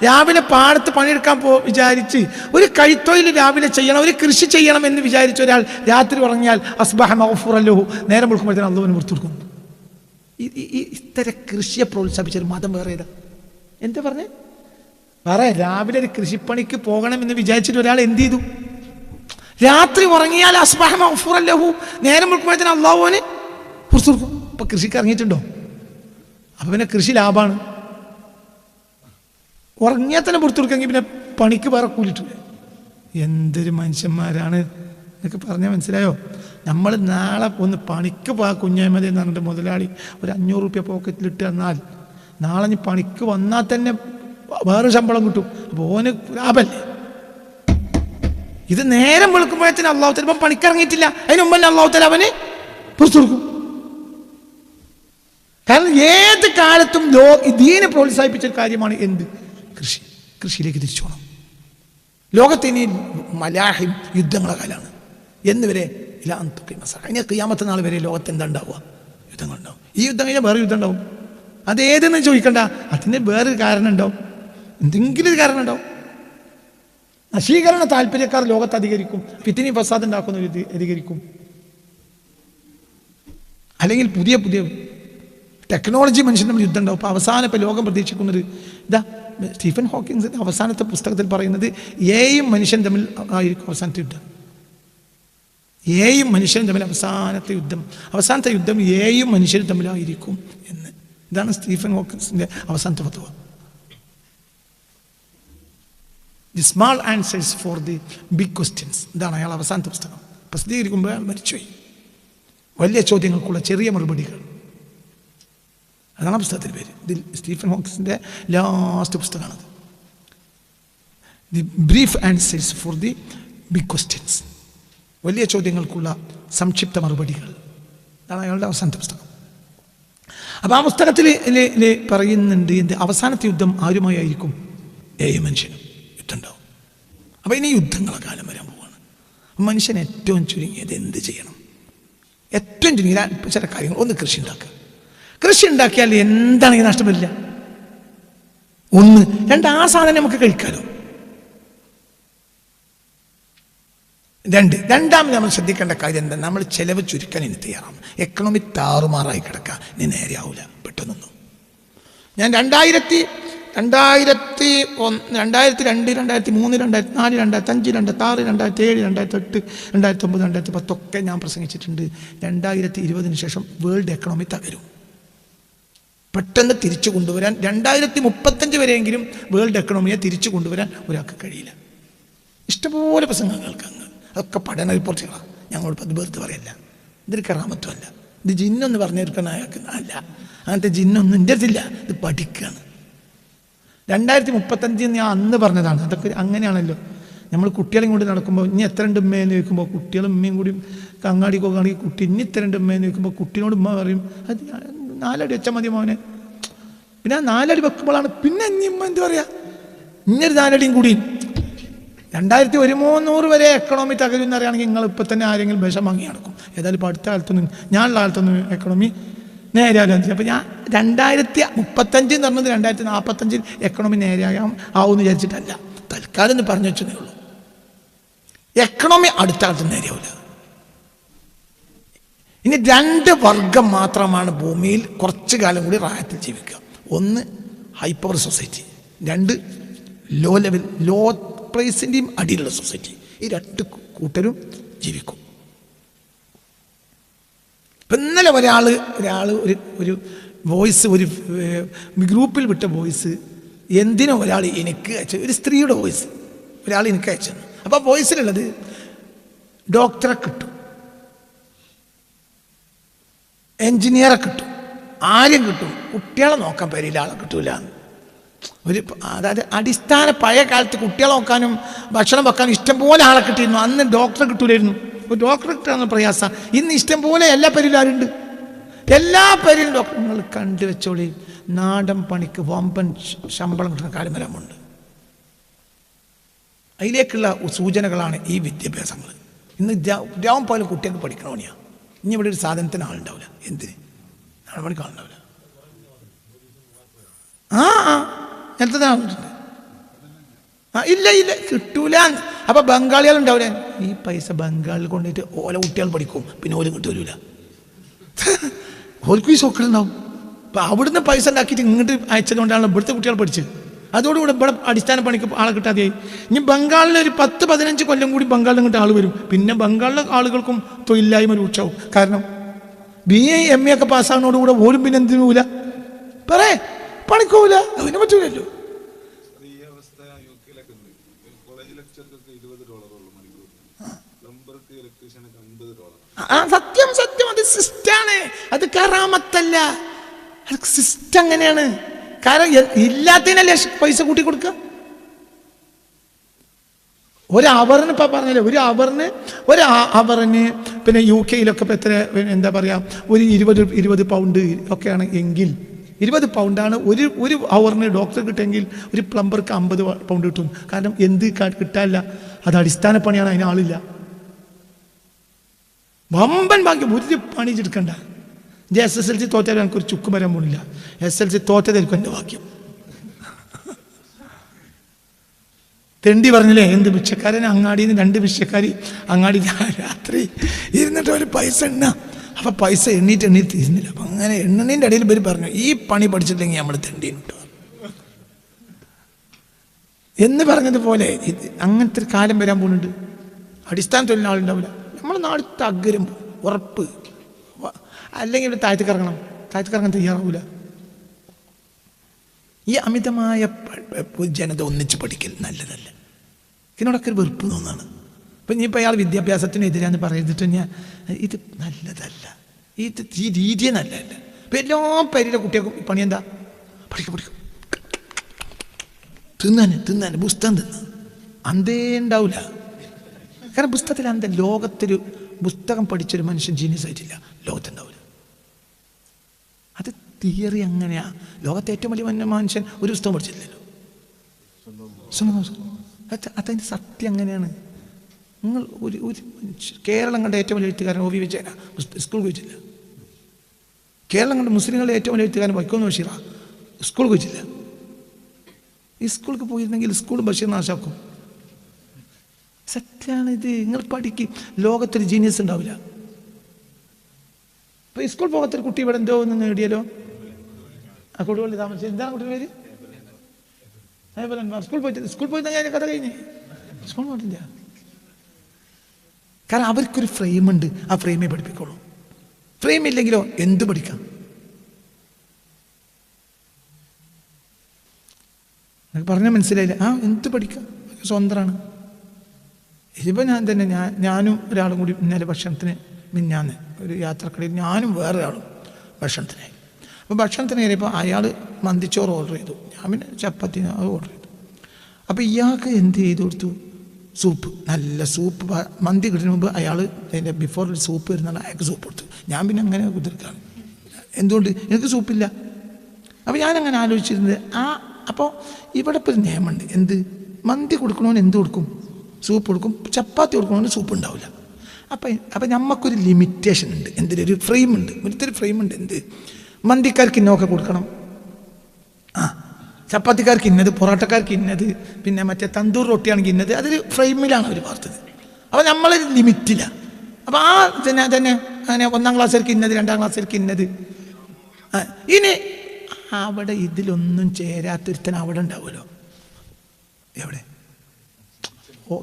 രാവിലെ പാടത്ത് പണിയെടുക്കാൻ വിചാരിച്ച് ഒരു കൈത്തൊഴിൽ രാവിലെ ചെയ്യണം, ഒരു കൃഷി ചെയ്യണം എന്ന് വിചാരിച്ച ഒരാൾ രാത്രി ഉറങ്ങിയാൽ അസ്ബഹ മഗ്ഫൂറൻ ലഹു, നേരം വെളുക്കുമ്പോഴത്തേനും അല്ലാഹുവിന് പുറത്തു കൊടുക്കും. ഇത്തരം കൃഷിയെ പ്രോത്സാഹിപ്പിച്ചൊരു മതം വേറെ ഏതാ? എന്താ പറഞ്ഞേ? രാവിലെ ഒരു കൃഷിപ്പണിക്ക് പോകണമെന്ന് വിചാരിച്ചിട്ട് ഒരാൾ എന്ത് ചെയ്തു? രാത്രി ഉറങ്ങിയാൽ അസ്ബഹ മഗ്ഫൂറൻ ലഹു, നേരം വെളുക്കുമ്പോഴത്തേനും അല്ലാഹുവിന് പുറത്തു കൊടുക്കും. അപ്പൊ കൃഷിക്ക് ഇറങ്ങിയിട്ടുണ്ടോ? അപ്പൊ പിന്നെ കൃഷി ലാഭമാണ്. ഉറങ്ങിയാൽ തന്നെ പുറത്തു കൊടുക്കെങ്കിൽ പിന്നെ പണിക്ക് വേറെ കൂലിട്ടില്ല. എന്തൊരു മനുഷ്യന്മാരാണ് എന്നൊക്കെ പറഞ്ഞാൽ മനസ്സിലായോ? നമ്മൾ നാളെ ഒന്ന് പണിക്ക് പോകാൻ കുഞ്ഞാമതി എന്ന് പറഞ്ഞിട്ട് മുതലാളി ഒരു 500 രൂപ പോക്കറ്റിലിട്ട് തന്നാൽ നാളെ നീ പണിക്ക് വന്നാൽ തന്നെ വേറെ ശമ്പളം കിട്ടും. അപ്പോൾ ഓന് ലാഭല്ലേ? ഇത് നേരം വെളുക്കുമ്പോഴത്തേനും അല്ലാഹു തആല ഇപ്പം പണിക്കിറങ്ങിയിട്ടില്ല, അതിന് മുമ്പ് തന്നെ അല്ലാഹു തആല അവന് പുറത്തു കൊടുക്കും. കാരണം ഏത് കാലത്തും ദീനെ പ്രോത്സാഹിപ്പിച്ച കാര്യമാണ് എന്ത്? കൃഷി. കൃഷിയിലേക്ക് തിരിച്ചു പോകണം. ലോകത്തിന് മലാഹിം യുദ്ധങ്ങളെ കാലമാണ് എന്നിവരെ ഇനി ഖിയാമത്ത് നാൾ വരെ ലോകത്ത് എന്താ ഉണ്ടാവുക? യുദ്ധങ്ങളുണ്ടാവും. ഈ യുദ്ധം കഴിഞ്ഞാൽ വേറെ യുദ്ധം ഉണ്ടാവും. അതേതെന്ന് ചോദിക്കണ്ട, അതിന് വേറൊരു കാരണം ഉണ്ടാവും, എന്തെങ്കിലും ഒരു കാരണം ഉണ്ടാവും. നശീകരണ താല്പര്യക്കാർ ലോകത്ത് അധികരിക്കും, ഫിത്നയും ഫസാദ് ഉണ്ടാക്കുന്നവർ അധികരിക്കും. അല്ലെങ്കിൽ പുതിയ പുതിയ ടെക്നോളജി മനുഷ്യൻ തമ്മിൽ യുദ്ധം ഉണ്ടാവും. അപ്പോൾ അവസാനം ഇപ്പോൾ ലോകം പ്രതീക്ഷിക്കുന്നത് ഇതാ സ്റ്റീഫൻ ഹോക്കിൻസിൻ്റെ അവസാനത്തെ പുസ്തകത്തിൽ പറയുന്നത് എയും മനുഷ്യൻ തമ്മിൽ ആയിരിക്കും അവസാനത്തെ യുദ്ധം. എയും മനുഷ്യനും തമ്മിൽ അവസാനത്തെ യുദ്ധം എയും മനുഷ്യരും തമ്മിലായിരിക്കും എന്ന്. ഇതാണ് സ്റ്റീഫൻ ഹോക്കിൻസിൻ്റെ അവസാനത്തെ ഫത്വ. The small answers for the big questions. ഇതാണ് അയാൾ അവസാനത്തെ പുസ്തകം. പ്രസിദ്ധീകരിക്കുമ്പോൾ അയാൾ മരിച്ചുപോയി. വലിയ ചോദ്യങ്ങൾക്കുള്ള ചെറിയ മറുപടികൾ, അതാണ് പുസ്തകത്തിൻ്റെ പേര്. ഇതിൽ സ്റ്റീഫൻ ഹോക്കിൻസിൻ്റെ ലാസ്റ്റ് പുസ്തകമാണത്. The brief answers for the big questions. വലിയ ചോദ്യങ്ങൾക്കുള്ള സംക്ഷിപ്ത മറുപടികൾ. അതാണ് അയാളുടെ അവസാനത്തെ പുസ്തകം. അപ്പോൾ ആ പുസ്തകത്തിൽ പറയുന്നുണ്ട് എന്ത്? അവസാനത്തെ യുദ്ധം ആരുമായിരിക്കും? മനുഷ്യനും യുദ്ധം ഉണ്ടാവും. അപ്പോൾ ഇനി യുദ്ധങ്ങളെ കാലം വരാൻ പോവാണ്. മനുഷ്യൻ ഏറ്റവും ചുരുങ്ങിയത് എന്ത് ചെയ്യണം? ഏറ്റവും ചുരുങ്ങിയ ചില കാര്യങ്ങൾ. ഒന്ന്, കൃഷി ഉണ്ടാക്കുക. കൃഷി ഉണ്ടാക്കിയാൽ എന്താണെങ്കിൽ നഷ്ടമില്ല. ഒന്ന്. രണ്ട്, ആ സാധനം നമുക്ക് കഴിക്കാലോ. രണ്ടാമത് നമ്മൾ ശ്രദ്ധിക്കേണ്ട കാര്യം എന്താ? നമ്മൾ ചെലവ് ചുരുക്കാൻ ഇനി തയ്യാറാണ്. എക്കണോമി താറുമാറായി കിടക്കുക. ഇനി നേരെയാവില്ല പെട്ടെന്നൊന്നും. ഞാൻ 2001, 2002, 2003, 2004, 2005, 2006, 2007, 2008, 2009, 2010 ഒക്കെ ഞാൻ പ്രസംഗിച്ചിട്ടുണ്ട്. 2020 ശേഷം വേൾഡ് എക്കണോമി തകരും. പെട്ടെന്ന് തിരിച്ചു കൊണ്ടുവരാൻ 2035 വരെയെങ്കിലും വേൾഡ് എക്കണോമിയെ തിരിച്ചു കൊണ്ടുവരാൻ ഒരാൾക്ക് കഴിയില്ല. ഇഷ്ടംപോലെ പ്രസംഗങ്ങൾക്ക് അങ്ങ് അതൊക്കെ പഠന റിപ്പോർട്ടുകളാണ്. ഞങ്ങളോട് അത് വെറുതെ പറയല്ല. ഇതൊരു കറാമത്തുമല്ല. ഇത് ജിന്നൊന്ന് പറഞ്ഞെടുക്കണം അയാൾക്ക് അല്ല. അങ്ങനത്തെ ജിന്നൊന്നും എൻ്റെ അടുത്തില്ല. ഇത് പഠിക്കുകയാണ്. 2035 ഞാൻ അന്ന് പറഞ്ഞതാണ്. അതൊക്കെ അങ്ങനെയാണല്ലോ. നമ്മൾ കുട്ടികളെയും കൊണ്ട് നടക്കുമ്പോൾ ഇനി എത്ര ഉണ്ട് ഉമ്മയെന്ന് ചോദിക്കുമ്പോൾ കുട്ടികളും ഉമ്മയും കൂടി അങ്ങാടി പോകുകയാണെങ്കിൽ കുട്ടി ഇനി എത്ര ഉണ്ട് ഉമ്മയെന്ന് ചോദിക്കുമ്പോൾ കുട്ടിയോട് ഉമ്മ പറയും അത് 4 അടി വെച്ചാൽ മതി മോനെ. പിന്നെ ആ 4 അടി വെക്കുമ്പോഴാണ് പിന്നെ ഇനി ഉമ്മ എന്ത് പറയുക, ഇന്നൊരു 4 അടിയും കൂടി. 2100 വരെ എക്കണോമി തകരുമെന്ന് അറിയുകയാണെങ്കിൽ നിങ്ങൾ ഇപ്പം തന്നെ ആരെങ്കിലും വിഷം വാങ്ങി നടക്കും. ഏതായാലും ഇപ്പോൾ അടുത്ത കാലത്തൊന്നും ഞാനുള്ള കാലത്തൊന്നും എക്കണോമി നേരെയാലും. അപ്പോൾ ഞാൻ 2035 എന്ന് പറഞ്ഞത് 2045 എക്കണോമി ആവുമെന്ന് വിചാരിച്ചിട്ടല്ല. തൽക്കാലം എന്ന് പറഞ്ഞു വെച്ചതേ ഉള്ളൂ. എക്കണോമി അടുത്ത കാലത്ത് നേരെയാവില്ല. ഇനി 2 വർഗം മാത്രമാണ് ഭൂമിയിൽ കുറച്ചു കാലം കൂടി റായത്തിൽ ജീവിക്കുക. ഒന്ന്, high power society. 2, low level, low പ്രൈസിൻ്റെയും അടിയിലുള്ള സൊസൈറ്റി. ഈ 2 കൂട്ടരും ജീവിക്കും. ഇപ്പം ഇന്നലെ ഒരാൾ ഒരു വോയിസ്, ഒരു ഗ്രൂപ്പിൽ വിട്ട വോയിസ് എന്തിനോ ഒരാൾ എനിക്ക് അയച്ചു. ഒരു സ്ത്രീയുടെ വോയിസ് ഒരാൾ എനിക്ക് അയച്ചു. അപ്പോൾ വോയിസിലുള്ളത് ഡോക്ടറെ കിട്ടും, എൻജിനീയറെ കിട്ടും, ആരും കിട്ടും, കുട്ടികളെ നോക്കാൻ പേരില്ല ആളെ കിട്ടൂല. അതായത് അടിസ്ഥാന പഴയ കാലത്ത് കുട്ടികളെ നോക്കാനും ഭക്ഷണം വെക്കാനും ഇഷ്ടംപോലെ ആളെ കിട്ടിയിരുന്നു. അന്ന് ഡോക്ടറെ കിട്ടൂലായിരുന്നു. ഒരു ഡോക്ടറെ കിട്ടാന്ന് പ്രയാസം. ഇന്ന് ഇഷ്ടംപോലെ എല്ലാ പേരിലും ആരുണ്ട്, എല്ലാ പേരിലും ഡോക്ടർ. നിങ്ങൾ കണ്ടു വെച്ചോളി, നാടൻ പണിക്ക് വമ്പൻ ശമ്പളം കിട്ടുന്ന കാലം വരാമുണ്ട്. അതിലേക്കുള്ള സൂചനകളാണ് ഈ വിദ്യാഭ്യാസങ്ങൾ. ഇന്ന് ഗ്രാമം പോലും കുട്ടികൾക്ക് പഠിക്കണ പണിയാണ്. ഇനി ഇവിടെ ഒരു സാധനത്തിന് ആളുണ്ടാവില്ല. എന്തിന്? നാടൻ പണിക്ക് ആളുണ്ടാവില്ല. എന്താണ്? ഇല്ല കിട്ടൂല. അപ്പൊ ബംഗാളികളുണ്ടാവില്ല. ഈ പൈസ ബംഗാളിൽ കൊണ്ടിട്ട് ഓല കുട്ടികൾ പഠിക്കും, പിന്നെ ഓലും കിട്ടൂല. ഓൽക്കും ഈ സോക്കളുണ്ടാവും. അപ്പൊ അവിടുന്ന് പൈസ ഉണ്ടാക്കിയിട്ട് ഇങ്ങോട്ട് അയച്ചത് കൊണ്ടാണ് ഇവിടുത്തെ കുട്ടികൾ പഠിച്ചത്. അതോടുകൂടെ ഇവിടെ അടിസ്ഥാന പണിക്ക് ആളെ കിട്ടാതെയായി. ഇനി ബംഗാളിൽ ഒരു 10-15 കൊല്ലം കൂടി ബംഗാളിൽ ഇങ്ങോട്ട് ആൾ വരും. പിന്നെ ബംഗാളിലെ ആളുകൾക്കും തൊഴിലില്ലായ്മ രൂക്ഷമാവും. കാരണം BA MA ഒക്കെ പാസ്സാകുന്നതോടുകൂടെ ഓരും പിന്നെ എന്തിനൂല പറയേ പണിക്കൂല. അതിനെ പറ്റൂലല്ലോ. സത്യം അത് സിസ്റ്റാണ്. അത് കറാമത്തല്ല, അത് സിസ്റ്റം അങ്ങനെയാണ്. കാരണം ഇല്ലാത്തതിനല്ലേ പൈസ കൂട്ടി കൊടുക്കുക. ഒരു അവറിന് പിന്നെ UK ഇപ്പം എത്ര എന്താ പറയുക, ഒരു 20 പൗണ്ട് ഒക്കെയാണ് എങ്കിൽ 20 പൗണ്ടാണ് ഒരു അവറിന് ഡോക്ടർ കിട്ടുമെങ്കിൽ ഒരു പ്ലംബർക്ക് 50 പൗണ്ട് കിട്ടും. കാരണം എന്ത് കിട്ടാനില്ല, അത് അടിസ്ഥാന പണിയാണ്, അതിന് ആളില്ല. വമ്പൻ ഭാഗ്യം, ഒരു പണി എടുക്കണ്ട. SSLC തോറ്റാലും എനിക്കൊരു ചുക്ക് വരാൻ പോണില്ല. SSLC തോറ്റതായിരിക്കും എൻ്റെ ഭാഗ്യം. തെണ്ടി പറഞ്ഞില്ലേ, എന്ത് ഭിക്ഷക്കാരൻ അങ്ങാടിയിൽ നിന്ന് 2 ഭിക്ഷക്കാർ അങ്ങാടി രാത്രി ഇരുന്നിട്ട് ഒരു പൈസ എണ്ണ. അപ്പം പൈസ എണ്ണീറ്റ് തീരുന്നില്ല. അപ്പം അങ്ങനെ എണ്ണണീൻ്റെ ഇടയിൽ ഇവർ പറഞ്ഞു, ഈ പണി പഠിച്ചിട്ടില്ലെങ്കിൽ നമ്മൾ തെണ്ടീനുട്ടോ എന്ന് പറഞ്ഞതുപോലെ അങ്ങനത്തെ ഒരു കാലം വരാൻ പോകുന്നുണ്ട്. അടിസ്ഥാന തൊഴിലാളുണ്ടാവില്ല. നമ്മൾ നാട് തകരും ഉറപ്പ്. അല്ലെങ്കിൽ ഇവിടെ താഴത്തേക്ക് ഇറങ്ങാൻ തയ്യാറാവില്ല. ഈ അമിതമായ ജനത ഒന്നിച്ച് പഠിക്കൽ നല്ലതല്ല. ഇതിനോടൊക്കെ ഒരു വെറുപ്പ് തോന്നാണ്. അപ്പം ഇനിയിപ്പോൾ അയാൾ വിദ്യാഭ്യാസത്തിനെതിരാന്ന് പറയിച്ചിട്ട് ഞാൻ ഇത് നല്ലതല്ല, ഈ രീതിയെ നല്ലതല്ല. ഇപ്പം എല്ലാ പേരിലെ കുട്ടികൾക്കും പണി എന്താ? പഠിക്കും തിന്നാൻ പുസ്തകം അന്തേ ഉണ്ടാവില്ല. കാരണം പുസ്തകത്തിൽ അന്ത ലോകത്തൊരു പുസ്തകം പഠിച്ചൊരു മനുഷ്യൻ ജീനിയസ് ആയിട്ടില്ല, ലോകത്തുണ്ടാവില്ല. അത് തിയറി അങ്ങനെയാ. ലോകത്തെ ഏറ്റവും വലിയ മനുഷ്യൻ ഒരു പുസ്തകം പഠിച്ചിട്ടില്ലല്ലോ. അതതിൻ്റെ സത്യം അങ്ങനെയാണ്. നിങ്ങൾ ഒരു കേരളം കണ്ട ഏറ്റവും വലിയ എഴുത്തുകാരൻ OV വിജയനാ സ്കൂൾ പോയിട്ടില്ല. കേരളം കണ്ട മുസ്ലിങ്ങളുടെ ഏറ്റവും വലിയ എഴുത്തുകാരൻ വൈക്കം ബഷീറാ സ്കൂൾ പോയിട്ടില്ല. ഈ സ്കൂൾക്ക് പോയിരുന്നെങ്കിൽ സ്കൂൾ ബഷീർ നാശാക്കും. സത്യമാണ് ഇത്. നിങ്ങൾ പഠിക്കും, ലോകത്തൊരു ജീനിയസ് ഉണ്ടാവില്ല. ഇപ്പൊ ഈ സ്കൂൾ പോകാത്തൊരു കുട്ടി ഇവിടെ എന്തോ ഒന്ന് നേടിയാലോ, ആ കൊടുവള്ളി താമസിച്ചു. എന്താണ് കുട്ടിയുടെ പേര്? സ്കൂൾ പോയി ഞാൻ കഥ കഴിഞ്ഞ് സ്കൂൾ പോയിട്ടില്ല. കാരണം അവർക്കൊരു ഫ്രെയിമുണ്ട്, ആ ഫ്രെയിമേ പഠിപ്പിക്കുള്ളൂ. ഫ്രെയിം ഇല്ലെങ്കിലോ എന്ത് പഠിക്കാം? പറഞ്ഞാൽ മനസ്സിലായില്ല. എന്ത് പഠിക്കാം? സ്വന്തമാണ്. ഇതിപ്പോൾ ഞാനും ഒരാളും കൂടി ഇന്നലെ ഭക്ഷണത്തിന് മിന്നാന്ന് ഒരു യാത്രക്കടയിൽ ഞാനും വേറൊരാളും ഭക്ഷണത്തിനായി. അപ്പോൾ ഭക്ഷണത്തിന് കയറിയപ്പോൾ അയാൾ മന്തിച്ചോറ് ഓർഡർ ചെയ്തു, ഞാൻ പിന്നെ ചപ്പാത്തി അത് ഓർഡർ ചെയ്തു. അപ്പോൾ ഇയാൾക്ക് എന്ത് ചെയ്തു കൊടുത്തു? സൂപ്പ്, നല്ല സൂപ്പ്. മന്തി കിട്ടുന്ന മുമ്പ് അയാൾ അതിൻ്റെ ബിഫോർ സൂപ്പ് വരുന്നുള്ള അയാൾക്ക് സൂപ്പ് കൊടുത്തു. ഞാൻ പിന്നെ അങ്ങനെ കുതിർക്കാണ്. എന്തുകൊണ്ട്? എനിക്ക് സൂപ്പില്ല. അപ്പോൾ ഞാനങ്ങനെ ആലോചിച്ചിരുന്നത് അപ്പോൾ ഇവിടെ ഇപ്പോൾ ഒരു നിയമമുണ്ട്. എന്ത്? മന്തി കൊടുക്കണമെന്ന് എന്ത് കൊടുക്കും? സൂപ്പ് കൊടുക്കും. ചപ്പാത്തി കൊടുക്കണമെന്ന് സൂപ്പ് ഉണ്ടാവില്ല. അപ്പം നമുക്കൊരു ലിമിറ്റേഷൻ ഉണ്ട്. എന്തിനൊരു ഫ്രെയിമുണ്ട്, ഒരു ഫ്രെയിമുണ്ട്. എന്ത്? മന്തിക്കാർക്ക് ഇന്നൊക്കെ കൊടുക്കണം, ചപ്പാത്തിക്കാർക്ക് ഇന്നത്, പൊറോട്ടക്കാർക്ക് ഇന്നത്, പിന്നെ മറ്റേ തന്തൂർ റൊട്ടിയാണെങ്കിൽ ഇന്നത്. അതൊരു ഫ്രെയിമിലാണ് അവർ பார்த்தത്. അപ്പോൾ നമ്മളൊരു ലിമിറ്റില്ല. അപ്പോൾ തന്നെ അങ്ങനെ 1ാം ക്ലാസ്സിലേക്ക് ഇന്നത്, 2ാം ക്ലാസ്സിലേക്ക് ഇന്നത്. ഇനി അവിടെ ഇതിലൊന്നും ചേരാത്തൊരുത്തൻ അവിടെ ഉണ്ടാവുമല്ലോ. എവിടെ?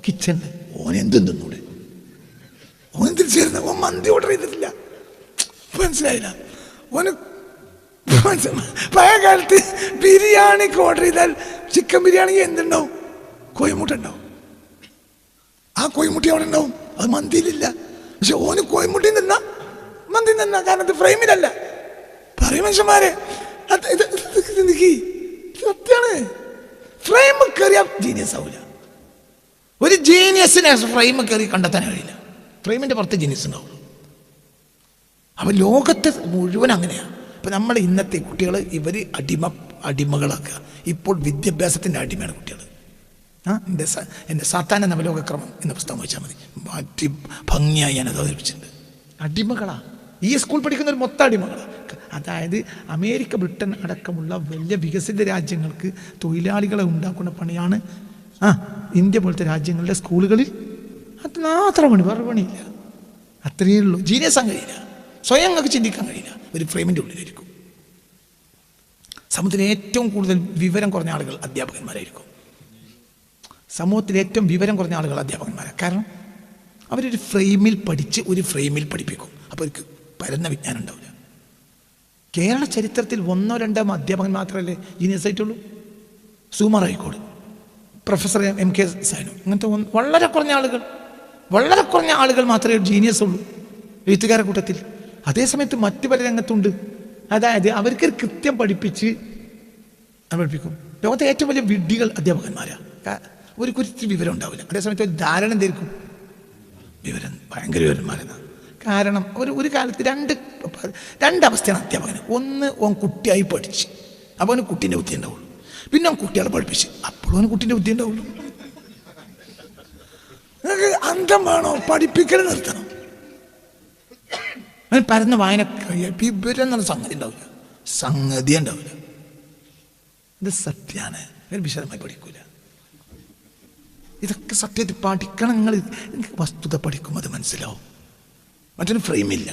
കിച്ചണിൽ. ഓനെന്തും തിന്നൂടെ? ഓനെന്തിൽ ചേരുന്ന? ഓൻ മന്തി ഓർഡർ ചെയ്തിട്ടില്ല. മനസ്സിലായില്ല? ഓന് പഴയ കാലത്ത് ബിരിയാണിക്ക് ഓർഡർ ചെയ്താൽ ചിക്കൻ ബിരിയാണിക്ക് എന്തുണ്ടാവും? കോഴിമുട്ട ഉണ്ടാവും. ആ കോഴിമുട്ടി അവിടെ ഉണ്ടാവും. അത് മന്തിയിലില്ല. പക്ഷെ ഓന് കോഴിമുട്ടിയും തിന്നാ മന്തി തിന്നാ. കാരണം അത് ഫ്രെയിമിലല്ല. പറയും മനുഷ്യന്മാരെ, സത്യാണ്. ഫ്രെയിം കയറിയ ജീനിയസ് ആവില്ല. ഒരു ജീനിയസിനെ ഫ്രെയിം കയറി കണ്ടെത്താൻ കഴിയില്ല. ഫ്രെയിമിൻ്റെ പുറത്ത് ജീനിയസ് ഉണ്ടാവുള്ളൂ. അപ്പോൾ ലോകത്തെ മുഴുവൻ അങ്ങനെയാണ്. അപ്പം നമ്മൾ ഇന്നത്തെ കുട്ടികൾ അടിമകളാക്കുക. ഇപ്പോൾ വിദ്യാഭ്യാസത്തിൻ്റെ അടിമയാണ് കുട്ടികൾ. എൻ്റെ സാത്താന നവലോകക്രമം എന്ന പുസ്തകം വായിച്ചാൽ മതി. മാറ്റി ഭംഗിയായി ഞാനത് അവതരിപ്പിച്ചിട്ടുണ്ട്. അടിമകളാണ് ഈ സ്കൂൾ പഠിക്കുന്നവർ, മൊത്തം അടിമകളാണ്. അതായത് അമേരിക്ക, ബ്രിട്ടൻ അടക്കമുള്ള വലിയ വികസിത രാജ്യങ്ങൾക്ക് തൊഴിലാളികളെ ഉണ്ടാക്കുന്ന പണിയാണ് ഇന്ത്യ പോലത്തെ രാജ്യങ്ങളുടെ സ്കൂളുകളിൽ. അത് മാത്രം പണി, വേറെ പണിയില്ല. അത്രയേ ഉള്ളൂ. ജീനിയസ് ആകാൻ കഴിയില്ല, സ്വയം അങ്ങ് ചിന്തിക്കാൻ കഴിയില്ല. ഒരു ഫ്രെയിമിൻ്റെ ഉള്ളിലായിരിക്കും. സമൂഹത്തിൽ ഏറ്റവും കൂടുതൽ വിവരം കുറഞ്ഞ ആളുകൾ അധ്യാപകന്മാരായിരിക്കും. സമൂഹത്തിൽ ഏറ്റവും വിവരം കുറഞ്ഞ ആളുകൾ അധ്യാപകന്മാരാണ്. കാരണം അവരൊരു ഫ്രെയിമിൽ പഠിച്ച് ഒരു ഫ്രെയിമിൽ പഠിപ്പിക്കും. അപ്പോൾ അവർക്ക് പരന്ന വിജ്ഞാനം ഉണ്ടാവില്ല. കേരള ചരിത്രത്തിൽ 1-2 അധ്യാപകൻ മാത്രമല്ലേ ജീനിയസ് ആയിട്ടുള്ളൂ. സുകുമാർ അഴീക്കോട്, പ്രൊഫസർ MK സാനു, അങ്ങനത്തെ വളരെ കുറഞ്ഞ ആളുകൾ മാത്രമേ ജീനിയസ് ഉള്ളൂ എഴുത്തുകാരുടെ കൂട്ടത്തിൽ. അതേസമയത്ത് മറ്റു പല രംഗത്തുണ്ട്. അതായത് അവർക്ക് കൃത്യം പഠിപ്പിച്ച് പഠിപ്പിക്കും. ലോകത്തെ ഏറ്റവും വലിയ വിഡ്ഢികൾ അധ്യാപകന്മാരാണ്. അവർക്ക് ഒരിത്തിരി വിവരം ഉണ്ടാവില്ല. അതേസമയത്ത് ഒരു ധാരണ എന്തായിരിക്കും? വിവരം, ഭയങ്കര വിവരന്മാരെന്നാണ്. കാരണം ഒരു കാലത്ത് രണ്ട് അവസ്ഥയാണ് അധ്യാപകന്. ഒന്ന്, ഓൻ കുട്ടിയായി പഠിച്ച്, അപ്പോൾ അവന് കുട്ടീൻ്റെ ബുദ്ധി ഉണ്ടാവുള്ളൂ. പിന്നെ അവൻ കുട്ടികളെ പഠിപ്പിച്ച്, അപ്പോഴും അവന് കുട്ടീൻ്റെ ബുദ്ധി ഉണ്ടാവുള്ളൂ. അന്തം വേണോ? പഠിപ്പിക്കൽ നിർത്തണം. അവൻ പരന്ന വായന വിവരം എന്നുള്ള സംഗതി ഉണ്ടാവില്ല. ഇത് സത്യമാണ്. വിശദമായി പഠിക്കൂല. ഇതൊക്കെ സത്യത്തിൽ പഠിക്കണം. നിങ്ങൾക്ക് വസ്തുത പഠിക്കും, അത് മനസ്സിലാവും. മറ്റൊരു ഫ്രെയിമില്ല.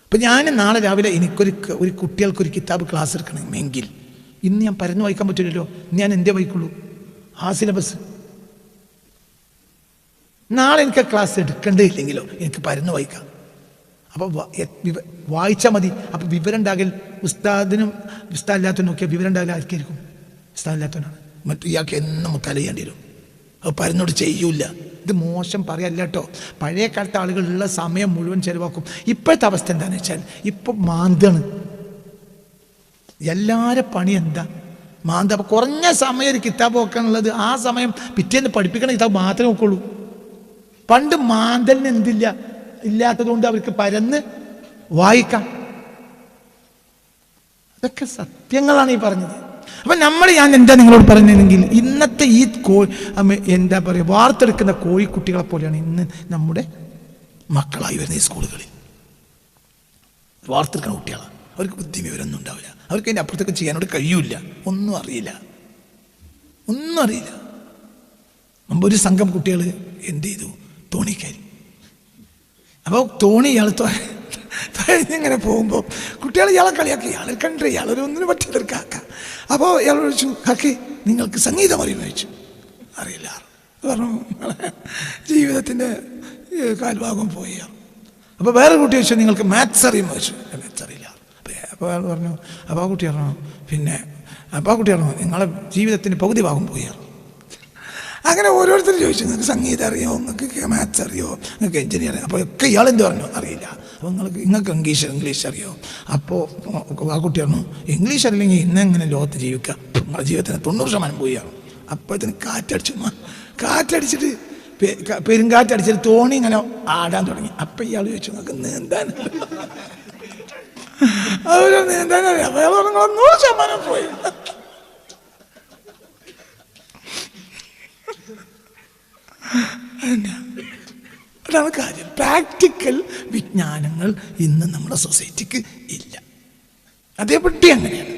അപ്പം ഞാൻ നാളെ രാവിലെ ഒരു കുട്ടികൾക്കൊരു കിതാബ് ക്ലാസ് എടുക്കണമെങ്കിൽ ഇന്ന് ഞാൻ പരന്നു വായിക്കാൻ പറ്റില്ലല്ലോ. ഞാൻ എന്തേ വായിക്കുള്ളൂ? ആ സിലബസ്. നാളെ എനിക്ക് ക്ലാസ് എടുക്കേണ്ടേ ഇല്ലെങ്കിലോ എനിക്ക് പരന്നു വായിക്കാം. അപ്പോൾ വായിച്ചാൽ മതി. അപ്പോൾ വിവരം ഉണ്ടാകൽ ഉസ്താദിനും ഉസ്താദില്ലാത്തവനും നോക്കിയാൽ വിവരം ഉണ്ടാകൽ ആർക്കായിരിക്കും? ഉസ്താദില്ലാത്തവനാണ്. മറ്റു ഇയാൾക്ക് എന്നും മുത്താല ചെയ്യേണ്ടി വരും. അത് പരന്നോട് ചെയ്യൂല. ഇത് മോശം പറയല്ല കേട്ടോ. പഴയ കാലത്തെ ആളുകളുള്ള സമയം മുഴുവൻ ചിലവാക്കും. ഇപ്പോഴത്തെ അവസ്ഥ എന്താണെന്ന് വെച്ചാൽ ഇപ്പം മാന്താണ് എല്ലാവരുടെ പണി. എന്താ മാന്ത? അപ്പോൾ കുറഞ്ഞ സമയം ഒരു കിതാബ് നോക്കാനുള്ളത്, ആ സമയം പിറ്റേന്ന് പഠിപ്പിക്കണ കിതാബ് മാത്രമേ നോക്കുള്ളൂ. പണ്ട് മാന്തലിന് എന്തില്ല, ഇല്ലാത്തതുകൊണ്ട് അവർക്ക് പരന്ന് വായിക്കാം. അതൊക്കെ സത്യങ്ങളാണ് ഈ പറഞ്ഞത്. അപ്പം ഞാൻ എന്താ നിങ്ങളോട് പറഞ്ഞതെങ്കിൽ ഇന്നത്തെ ഈ എന്താ പറയുക, വാർത്തെടുക്കുന്ന കോഴിക്കുട്ടികളെ പോലെയാണ് ഇന്ന് നമ്മുടെ മക്കളായി വരുന്ന ഈ സ്കൂളുകളിൽ. വാർത്തെടുക്കുന്ന കുട്ടികളാണ്. അവർക്ക് ബുദ്ധി വിവരമൊന്നും ഉണ്ടാവില്ല. അവർക്ക് അതിൻ്റെ അപ്പുറത്തേക്ക് ചെയ്യാനോട് കഴിയൂല. ഒന്നും അറിയില്ല. മുമ്പ് ഒരു സംഘം കുട്ടികൾ എന്ത് ചെയ്തു? തോണി കയറി. അപ്പോൾ തോണി ഇയാൾ ഇങ്ങനെ പോകുമ്പോൾ കുട്ടികൾ ഇയാളെ കളിയാക്കി. ഇയാൾ കണ്ടു ഇയാളൊരു ഒന്നിനും പറ്റിയൊരു കാക്ക. അപ്പോൾ ഇയാൾ ചോദിച്ചു, കാക്കി നിങ്ങൾക്ക് സംഗീതം അറിയുമോ ചോദിച്ചു. അറിയില്ല പറഞ്ഞു. ജീവിതത്തിൻ്റെ കാൽഭാഗം പോയി. അപ്പോൾ വേറെ കുട്ടി ചോദിച്ചു, നിങ്ങൾക്ക് മാത്സ് അറിയുമോ ചോദിച്ചു. മാത്സ് അറിയില്ല. അപ്പോൾ അയാൾ പറഞ്ഞു. അപ്പോൾ ആ കുട്ടി പറഞ്ഞു, അപ്പോൾ ആ കുട്ടി പറഞ്ഞു, നിങ്ങളെ ജീവിതത്തിൻ്റെ പകുതി ഭാഗം പോയി. അങ്ങനെ ഓരോരുത്തരും ചോദിച്ചു, നിങ്ങൾക്ക് സംഗീതം അറിയോ, നിങ്ങൾക്ക് മാത്സ് അറിയോ, നിങ്ങൾക്ക് എഞ്ചിനീയർ അറിയോ? അപ്പോൾ ഒക്കെ ഇയാളെന്ത് പറഞ്ഞു? അറിയില്ല. അപ്പോൾ നിങ്ങൾക്ക് ഇംഗ്ലീഷ് അറിയോ? അപ്പോൾ ആ കുട്ടി പറഞ്ഞു, ഇംഗ്ലീഷ് അറിയില്ലെങ്കിൽ ഇന്നെങ്ങനെ ലോകത്ത് ജീവിക്കാം? നിങ്ങളുടെ ജീവിതത്തിന് 90% പോയാണ്. അപ്പോഴത്തേന് കാറ്റടിച്ചിട്ട് പെരുങ്കാറ്റടിച്ചിട്ട് തോണി ഇങ്ങനെ ആടാൻ തുടങ്ങി. അപ്പം ഇയാൾ ചോദിച്ചു, നിങ്ങൾക്ക് നീന്താൻ? അതൊരു നീന്താനറിയാം. അപ്പോൾ അയാൾ പറഞ്ഞു, 100% പോയി. അതാണ് കാര്യം. പ്രാക്ടിക്കൽ വിജ്ഞാനങ്ങൾ ഇന്ന് നമ്മുടെ സൊസൈറ്റിക്ക് ഇല്ല. അതേപറ്റി അങ്ങനെയാണ്.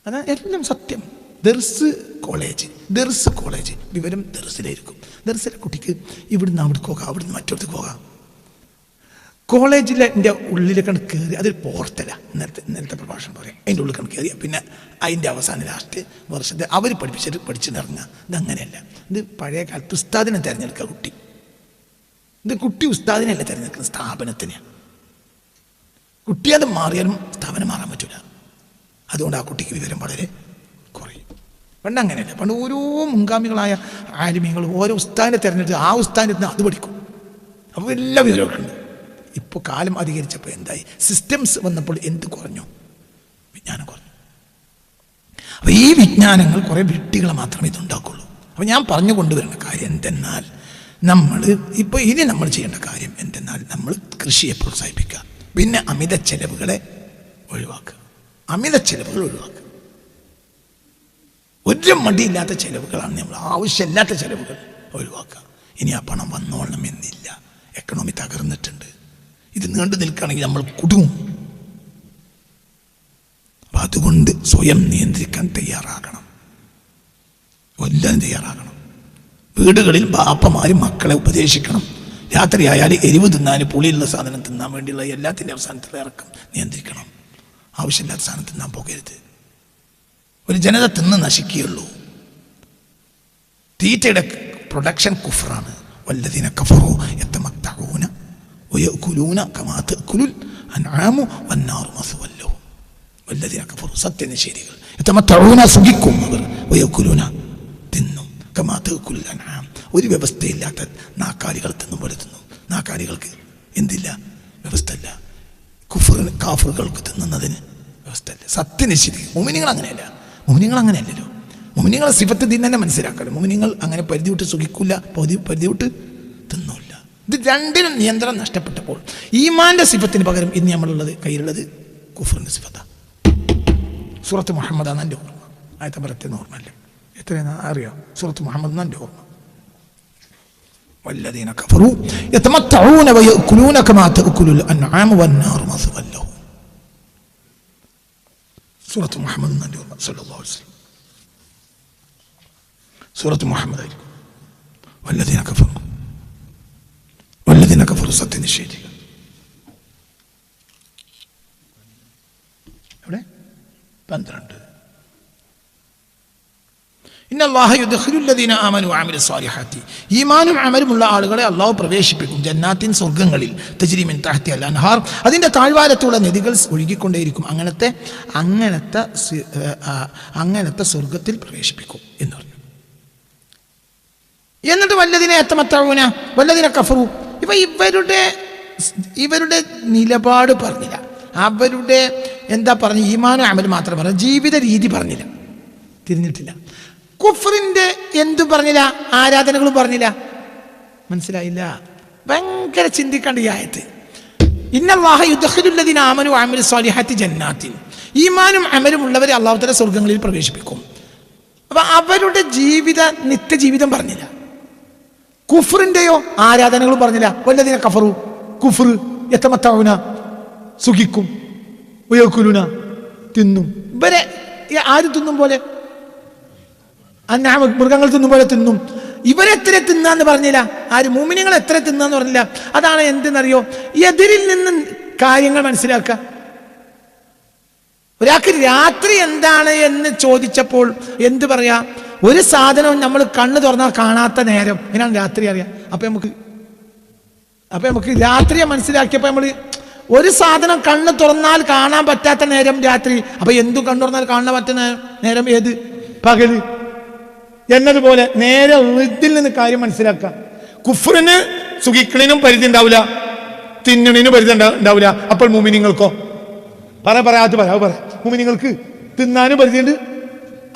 അതാണ് എല്ലാം സത്യം. ദർസ് കോളേജ് വിവരം ദർസിലായിരിക്കും. ദർസിലെ കുട്ടിക്ക് ഇവിടുന്ന് അവിടേക്ക് പോകാം, അവിടുന്ന് മറ്റൊരുത്തേക്ക് പോകാം. കോളേജിലെ എൻ്റെ ഉള്ളിലേക്കാണ് കയറി. അതൊരു പോർട്ടല. നേരത്തെ പ്രഭാഷണം പറയാം. അതിൻ്റെ ഉള്ളിലേക്കാണ് കയറിയ പിന്നെ അതിൻ്റെ അവസാനം ലാസ്റ്റ് വർഷത്തെ അവർ പഠിച്ചിട്ടിറങ്ങുക. ഇതങ്ങനെയല്ല. ഇത് പഴയ കാലത്ത് ഉസ്താദിനെ തിരഞ്ഞെടുക്കുക കുട്ടി. ഇത് കുട്ടി ഉസ്താദിനെയല്ല തിരഞ്ഞെടുക്കുന്നത്, സ്ഥാപനത്തിനെയാണ്. കുട്ടി അത് മാറിയാലും സ്ഥാപനം മാറാൻ പറ്റില്ല. അതുകൊണ്ട് ആ കുട്ടിക്ക് വിവരം വളരെ കുറയും. പണ്ട് അങ്ങനെയല്ല. പണ്ട് ഓരോ മുൻഗാമികളായ ആലിമീങ്ങൾ ഓരോ ഉസ്താദിനെ തിരഞ്ഞെടുത്ത് ആ ഉസ്താദിന് അത് പഠിക്കും. അപ്പോൾ എല്ലാ വിവരമൊക്കെ ഉണ്ട്. ഇപ്പോൾ കാലം അധികരിച്ചപ്പോൾ എന്തായി? സിസ്റ്റംസ് വന്നപ്പോൾ എന്ത് കുറഞ്ഞു? വിജ്ഞാനം കുറഞ്ഞു. അപ്പോൾ ഈ വിജ്ഞാനങ്ങൾ കുറേ വിട്ടികളെ മാത്രമേ ഇതുണ്ടാക്കുള്ളൂ. അപ്പോൾ ഞാൻ പറഞ്ഞു കൊണ്ടുവരുന്ന കാര്യം എന്തെന്നാൽ ഇനി നമ്മൾ ചെയ്യേണ്ട കാര്യം എന്തെന്നാൽ നമ്മൾ കൃഷിയെ പ്രോത്സാഹിപ്പിക്കുക. പിന്നെ അമിത ചെലവുകളെ ഒഴിവാക്കുക. ഒരു മടിയില്ലാത്ത ചെലവുകളാണ് നമ്മൾ ആവശ്യമില്ലാത്ത ചെലവുകൾ ഒഴിവാക്കുക. ഇനി ആ പണം വന്നോളണം എന്നില്ല. എക്കണോമി തകർന്നിട്ടുണ്ട്. ഇത് നീണ്ടു നിൽക്കുകയാണെങ്കിൽ നമ്മൾ കുടുങ്ങും. അപ്പം അതുകൊണ്ട് സ്വയം നിയന്ത്രിക്കാൻ തയ്യാറാകണം. വീടുകളിൽ ബാപ്പമാര് മക്കളെ ഉപദേശിക്കണം. രാത്രിയായാൽ എരിവ് തിന്നാൻ, പുളിയുള്ള സാധനം തിന്നാൻ വേണ്ടിയുള്ള എല്ലാത്തിൻ്റെ അവസാനത്തിൽ ഇറക്കം നിയന്ത്രിക്കണം. ആവശ്യമില്ലാത്ത സാധനം തിന്നാൻ പോകരുത്. ഒരു ജനത തിന്ന് നശിക്കുകയുള്ളൂ. തീറ്റയുടെ പ്രൊഡക്ഷൻ കുഫറാണ്. വല്ലദീന കഫറൂ യതമത്തഊന വയഅകുലൂന കമാ തഅകുലുൽ അൻആമു വന്നാറു മസ്വൽ ലഹും. വല്ലദീന കഫറൂ, സത്യനിഷേധികൾ, യതമത്തഊന, സുഖിക്കും അവർ, വയഅകുലൂന, തിന്നും, കമാ തഅകുലുൽ അൻആം, ഒരു വ്യവസ്ഥയില്ലാത്ത നാക്കാലികൾ തിന്നും പോലെ തിന്നും. നാക്കാലികൾക്ക് എന്തില്ല? വ്യവസ്ഥയില്ല. കാഫറുകൾക്ക് തിന്നുന്നതിന് വ്യവസ്ഥയില്ല. സത്യനിഷേധികൾ. മുഅ്മിനീങ്ങൾ അങ്ങനെയല്ല. മുഅ്മിനീങ്ങൾ അങ്ങനെയല്ലല്ലോ. മുഅ്മിനീങ്ങളെ സിഫത്ത് ഇതിൽ തന്നെ മനസ്സിലാക്കണം. മുഅ്മിനീങ്ങൾ അങ്ങനെ പരിധി വിട്ട് സുഖിക്കില്ല, പരിധി വിട്ട് തിന്നില്ല. ഇത് രണ്ടിനും നിയന്ത്രണം നഷ്ടപ്പെട്ടപ്പോൾ ഈമാന്റെ സിഫത്തിന് പകരം ഇന്ന് നമ്മളുള്ളത് കയ്യിലുള്ളത് കുഫറിന്റെ സിഫത്താണ്. സൂറത്ത് മുഹമ്മദാണ് എൻ്റെ ഓർമ്മ. ആയത്തെ പരത്തുന്ന ഓർമ്മയല്ലേ? എത്രയാണ് അറിയാം? സൂറത്ത് മുഹമ്മദ് എന്നാണ് എൻ്റെ ഓർമ്മ. വല്ലദീന കഫറൂ യതമത്തഊന വയഅകുലൂന കമാ തഅകുലുൽ അൻആമു വന്നാറു മസ്വൽ ലഹും. സൂറത്ത് മുഹമ്മദ് എന്നാണ് എൻ്റെ ഓർമ്മ. സല്ലല്ലാഹു അലൈഹി വസല്ലം. സൂറത്ത് മുഹമ്മദ് ആയിരിക്കും. വല്ലദീന കഫറു സത്യനിഷേധികൾ. എവിടെ? 12. ഇന്നല്ലാഹ യുദ്ഖിലുല്ലദീന ആമനു വഅമിലു സ്വാലിഹാത്തി. ഈമാനും അമലുമുള്ള ആളുകളെ അള്ളാഹു പ്രവേശിപ്പിക്കും ജന്നാത്തിൻ, സ്വർഗ്ഗങ്ങളിൽ, തജ്രി മിൻ തഹ്തിഹൽ അൻഹാർ, അതിൻ്റെ താഴ്വാരത്തുള്ള നദികൾ ഒഴുകിക്കൊണ്ടേയിരിക്കും. അങ്ങനത്തെ സ്വർഗ്ഗത്തിൽ പ്രവേശിപ്പിക്കും എന്ന് പറഞ്ഞു. എന്നിട്ട് വല്ലദീന യതമത്തഊന വല്ലദീന കഫറു, ഇവരുടെ നിലപാട് പറഞ്ഞില്ല. അവരുടെ എന്താ പറഞ്ഞു? ഈമാനും അമലും മാത്രം പറഞ്ഞു, ജീവിത രീതി പറഞ്ഞില്ല, തിരിഞ്ഞിട്ടില്ല. കുഫറിന്റെ എന്തു പറഞ്ഞില്ല? ആരാധനകളും പറഞ്ഞില്ല. മനസ്സിലായില്ല? ഭയങ്കര ചിന്തിക്കേണ്ട ഈ ആയത്ത്. ഇന്നല്ലാഹ യുദ്ഖിലുല്ലദീന ആമനു വഅമിലു സ്വാലിഹാത്തി ജന്നാത്തിൻ. ഈമാനും അമലും ഉള്ളവരെ അല്ലാഹു തആല സ്വർഗ്ഗങ്ങളിൽ പ്രവേശിപ്പിക്കും. അപ്പൊ അവരുടെ നിത്യജീവിതം പറഞ്ഞില്ല. കുഫറിന്റെയോ ആരാധനകളും പറഞ്ഞില്ല. വല്ലദീന കഫറു, കുഫർ, യതമത്തഊന, സുഖിക്കും, വയകുലുന, തിന്നും. ഇവരെ ആര് തിന്നും പോലെ? മൃഗങ്ങൾ തിന്നും പോലെ തിന്നും. ഇവരെത്ര തിന്നാന്ന് പറഞ്ഞില്ല. ആര്? മുഅ്മിനീങ്ങൾ എത്ര തിന്നാന്ന് പറഞ്ഞില്ല. അതാണ് എന്തെന്നറിയോ? എതിരിൽ നിന്ന് കാര്യങ്ങൾ മനസ്സിലാക്കുക. ഒരാൾക്ക് രാത്രി എന്താണ് എന്ന് ചോദിച്ചപ്പോൾ എന്ത് പറയാ? ഒരു സാധനവും നമ്മൾ കണ്ണ് തുറന്നാൽ കാണാത്ത നേരം, ഇതിനാണ് രാത്രി അറിയാം. അപ്പൊ നമുക്ക് രാത്രിയെ മനസ്സിലാക്കിയപ്പോ നമ്മൾ ഒരു സാധനം കണ്ണ് തുറന്നാൽ കാണാൻ പറ്റാത്ത നേരം രാത്രി. അപ്പൊ എന്തും കണ്ണു തുറന്നാൽ കാണാൻ പറ്റുന്ന നേരം ഏത്? പകല്. എന്നതുപോലെ നേരെ ഇതിൽ നിന്ന് കാര്യം മനസ്സിലാക്കാം. കുഫറിന് സുഖിക്കണിനും പരിധി ഉണ്ടാവില്ല, തിന്നണിനും പരിധി ഉണ്ടാവില്ല. അപ്പോൾ മുഅ്മിനീങ്ങൾക്കോ? പറയാത്ത പറ മുഅ്മിനീങ്ങൾക്ക് തിന്നാനും പരിധിയുണ്ട്.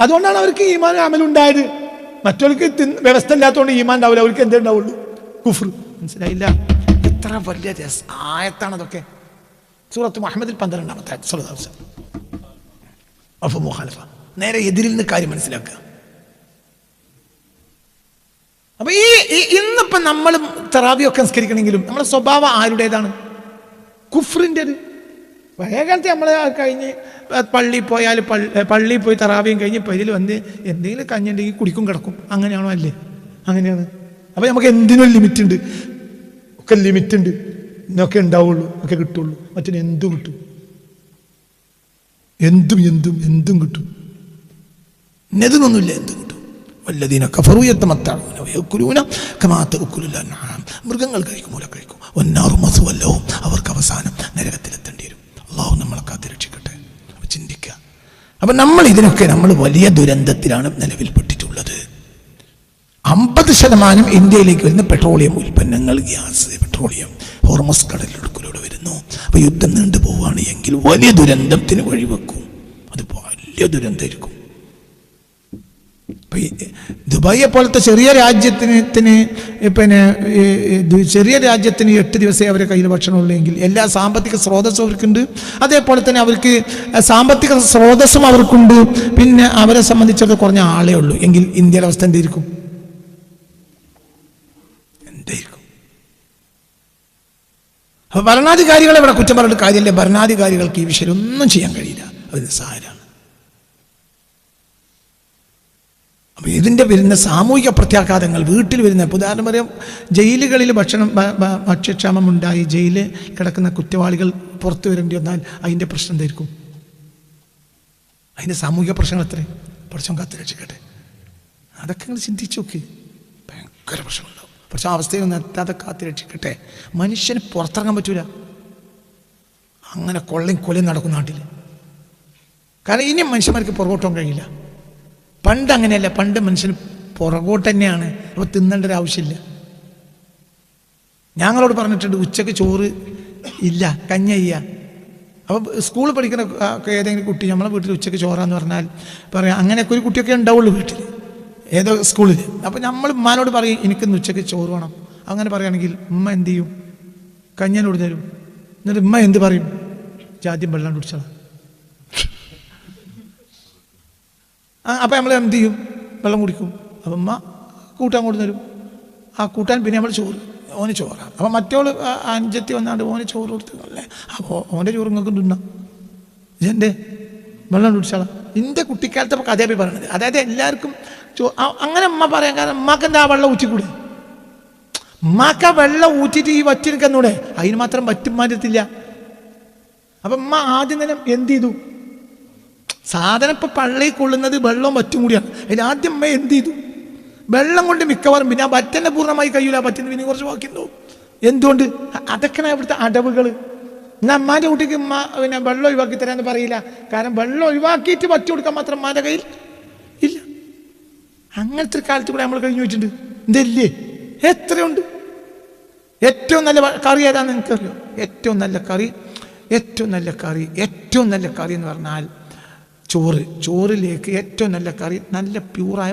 അതുകൊണ്ടാണ് അവർക്ക് ഈമാൻ അമലുണ്ടായത്. മറ്റവർക്ക് വ്യവസ്ഥ ഇല്ലാത്തതുകൊണ്ട് ഈമാൻ ഉണ്ടാവില്ല. അവർക്ക് എന്തേ ഉണ്ടാവുള്ളൂ? കുഫർ. മനസ്സിലായില്ല? എത്ര വലിയ ആയത്താണ് അതൊക്കെ. സൂറത്ത് മുഹമ്മദിൽ 12-ാമത്തെ മുഖാലിഫ. നേരെ എതിരിൽ നിന്ന് കാര്യം മനസ്സിലാക്കുക. അപ്പൊ ഇന്നിപ്പോ നമ്മൾ തറാവിയൊക്കെ സംസ്കരിക്കണമെങ്കിലും നമ്മുടെ സ്വഭാവം ആരുടേതാണ്? കുഫറിൻ്റെത്. പഴയകാലത്ത് നമ്മൾ കഴിഞ്ഞ് പള്ളിയിൽ പോയി തറാവിയും കഴിഞ്ഞ് പതിൽ വന്ന് എന്തെങ്കിലും കഞ്ഞുണ്ടെങ്കിൽ കുടിക്കും കിടക്കും. അങ്ങനെയാണോ? അല്ലേ? അങ്ങനെയാണ്. അപ്പൊ നമുക്ക് എന്തിനും ലിമിറ്റ് ഉണ്ട്. ഒക്കെ ലിമിറ്റ് ഉണ്ട്. ഇന്നൊക്കെ ഉണ്ടാവുള്ളൂ, ഒക്കെ കിട്ടുള്ളൂ. മറ്റേ എന്തും കിട്ടും. എന്തും കിട്ടും. ഇന്നതൊന്നുമില്ല, എന്തും കിട്ടും. വല്ലദീന കഫറു യതമത്തഊന വയകുലൂന കമാ തഅകുലുൽ അൻആം. മൃഗങ്ങൾ കഴിക്കും, മൂല കഴിക്കും. വന്നാറു മസ്വൽ ലഹും. അവർക്ക് അവസാനം നരകത്തിലെത്തേണ്ടി വരും. അല്ലാഹു നമ്മളെ കാത്തിരക്ഷിക്കട്ടെ. അപ്പോൾ ചിന്തിക്കുക. അപ്പം നമ്മൾ വലിയ ദുരന്തത്തിലാണ് നിലവിൽപ്പെട്ടിട്ടുള്ളത്. 50% ഇന്ത്യയിലേക്ക് വരുന്ന പെട്രോളിയം ഉൽപ്പന്നങ്ങൾ, ഗ്യാസ്, പെട്രോളിയം ഹോർമസ് കടലിടുക്കിലൂടെ വരുന്നു. അപ്പോൾ യുദ്ധം നീണ്ടു പോവുകയാണ് എങ്കിൽ വലിയ ദുരന്തത്തിന് വഴിവെക്കും. അത് വലിയ ദുരന്തമായിരിക്കും. ദുബായിയെ പോലത്തെ ചെറിയ രാജ്യത്തിന് 8 ദിവസമേ അവരുടെ കയ്യിൽ ഭക്ഷണമുള്ളൂ എങ്കിൽ എല്ലാ സാമ്പത്തിക സ്രോതസ്സും അവർക്കുണ്ട്. അതേപോലെ തന്നെ അവർക്ക് സാമ്പത്തിക സ്രോതസ്സും അവർക്കുണ്ട്. പിന്നെ അവരെ സംബന്ധിച്ചൊക്കെ കുറഞ്ഞ ആളേ ഉള്ളൂ എങ്കിൽ ഇന്ത്യയുടെ അവസ്ഥ എന്തായിരിക്കും? അപ്പൊ ഭരണാധികാരികളെ ഇവിടെ കുറ്റം പറഞ്ഞിട്ട് കാര്യമില്ല. ഭരണാധികാരികൾക്ക് ഈ വിഷയം ഒന്നും ചെയ്യാൻ കഴിയില്ല. അത് നിസ്സാരമാണ്. അപ്പോൾ ഇതിൻ്റെ വരുന്ന സാമൂഹിക പ്രത്യാഘാതങ്ങൾ, വീട്ടിൽ വരുന്ന, ഉദാഹരണം പറയാം, ജയിലുകളിൽ ഭക്ഷ്യക്ഷാമം ഉണ്ടായി ജയിലിൽ കിടക്കുന്ന കുറ്റവാളികൾ പുറത്തു വരേണ്ടി വന്നാൽ അതിൻ്റെ പ്രശ്നം എന്തായിരിക്കും? അതിൻ്റെ സാമൂഹിക പ്രശ്നങ്ങൾ എത്ര? പഠിച്ചോൻ കാത്തുരക്ഷിക്കട്ടെ. അതൊക്കെ നിങ്ങൾ ചിന്തിച്ചു നോക്ക്. ഭയങ്കര പ്രശ്നമുണ്ടാവും. പക്ഷെ ആ അവസ്ഥയിൽ എത്താതെ കാത്തുരക്ഷിക്കട്ടെ. മനുഷ്യന് പുറത്തിറങ്ങാൻ പറ്റൂല. അങ്ങനെ കൊലയും നടക്കും നാട്ടിൽ. കാരണം ഇനിയും മനുഷ്യന്മാർക്ക് പുറകോട്ടാൻ കഴിയില്ല. പണ്ട് അങ്ങനെയല്ല. പണ്ട് മനുഷ്യന് പുറകോട്ട് തന്നെയാണ്. അപ്പോൾ തിന്നേണ്ട ഒരു ആവശ്യമില്ല. ഞങ്ങളോട് പറഞ്ഞിട്ടുണ്ട് ഉച്ചക്ക് ചോറ് ഇല്ല, കഞ്ഞയ്യ. അപ്പോൾ സ്കൂളിൽ പഠിക്കുന്ന ഏതെങ്കിലും കുട്ടി നമ്മളെ വീട്ടിൽ ഉച്ചക്ക് ചോറാന്ന് പറഞ്ഞാൽ പറയാം, അങ്ങനെയൊക്കെ ഒരു കുട്ടിയൊക്കെ ഉണ്ടാവുള്ളൂ വീട്ടിൽ, ഏതോ സ്കൂളിൽ. അപ്പോൾ നമ്മൾ ഉമ്മാനോട് പറയും എനിക്കിന്ന് ഉച്ചക്ക് ചോറ് വേണം. അങ്ങനെ പറയുകയാണെങ്കിൽ ഉമ്മ എന്ത് ചെയ്യും? കഞ്ഞനോട് തരും. എന്നിട്ട് ഉമ്മ എന്ത് പറയും? ആദ്യം വെള്ളം കുടിച്ചോളാം. അപ്പം നമ്മൾ എന്ത് ചെയ്യും? വെള്ളം കുടിക്കും. അപ്പം അമ്മ കൂട്ടാൻ കൊണ്ട് തരും. ആ കൂട്ടാൻ പിന്നെ നമ്മൾ ചോറ്, ഓന് ചോറാണ്. അപ്പം മറ്റോള് അഞ്ചെത്തി വന്നാണ്ട് ഓന് ചോറ് കൊടുത്തു അല്ലേ, അപ്പോൾ ഓൻ്റെ ചോറ് നിങ്ങൾക്ക് തിന്നാം. ഇതെൻ്റെ വെള്ളം കുടിച്ചാളാം. എൻ്റെ കുട്ടിക്കാലത്തെ കഥയായി പറയണത്. അതായത് എല്ലാവർക്കും അങ്ങനെ അമ്മ പറയാൻ കാരണം ഉമ്മാക്ക് എന്താ വെള്ളം ഊറ്റിക്കൂടെ? ഉമ്മാക്ക വെള്ളം ഊറ്റിയിട്ട് ഈ വറ്റിരിക്കുന്നൂടെ? അതിന് മാത്രം വറ്റും മാറ്റത്തില്ല. അപ്പം ഉമ്മ ആദ്യം തന്നെ എന്ത് ചെയ്തു? സാധനം ഇപ്പം പള്ളിയിൽ കൊള്ളുന്നത് വെള്ളവും വറ്റും കൂടിയാണ്. അതിലാദ്യം അമ്മ എന്ത് ചെയ്തു? വെള്ളം കൊണ്ട് മിക്കവാറും പിന്നെ ആ വറ്റന്നെ പൂർണ്ണമായി കഴിയൂല, പറ്റുന്ന പിന്നെ കുറച്ച് ബാക്കിയുണ്ടാവും. എന്തുകൊണ്ട്? അതൊക്കെയാണ് ഇവിടുത്തെ അടവുകൾ. എന്നാൽ അമ്മാൻ്റെ കുട്ടിക്ക് ഉമ്മ പിന്നെ വെള്ളം ഒഴിവാക്കി തരാമെന്ന് പറയില്ല. കാരണം വെള്ളം ഒഴിവാക്കിയിട്ട് വറ്റി കൊടുക്കാൻ മാത്രം അമ്മാൻ്റെ കയ്യിൽ ഇല്ല. അങ്ങനത്തെ കാലത്ത് കൂടെ നമ്മൾ കഴിഞ്ഞു വെച്ചിട്ടുണ്ട്. എന്തല്ലേ എത്രയുണ്ട്. ഏറ്റവും നല്ല കറി ഏതാണെന്ന് എനിക്കറിയോ? ഏറ്റവും നല്ല കറി എന്ന് പറഞ്ഞാൽ ചോറിലേക്ക് ഏറ്റവും നല്ല കറി നല്ല പ്യൂറായ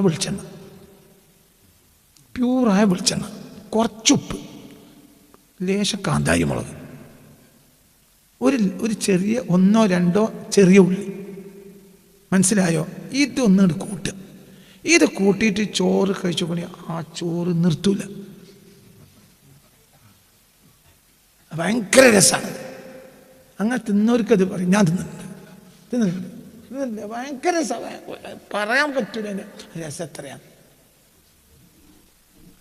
വെളിച്ചെണ്ണ, കുറച്ചുപ്പ്, ലേശം കാന്താരി മുളക്, ഒരു ചെറിയ 1-2 ചെറിയ ഉള്ളി. മനസ്സിലായോ? ഇതൊന്നും കൂട്ടുക. ഇത് കൂട്ടിയിട്ട് ചോറ് കഴിച്ചു കൊണ്ട് ആ ചോറ് നിർത്തൂല. ഭയങ്കര രസമാണ്. അങ്ങനെ തിന്നവർക്കത് പറയും. ഞാൻ തിന്നിട്ടുണ്ട്. ഭയങ്കര രസമാണ്. പറയാൻ പറ്റൂല എൻ്റെ രസം എത്രയാണ്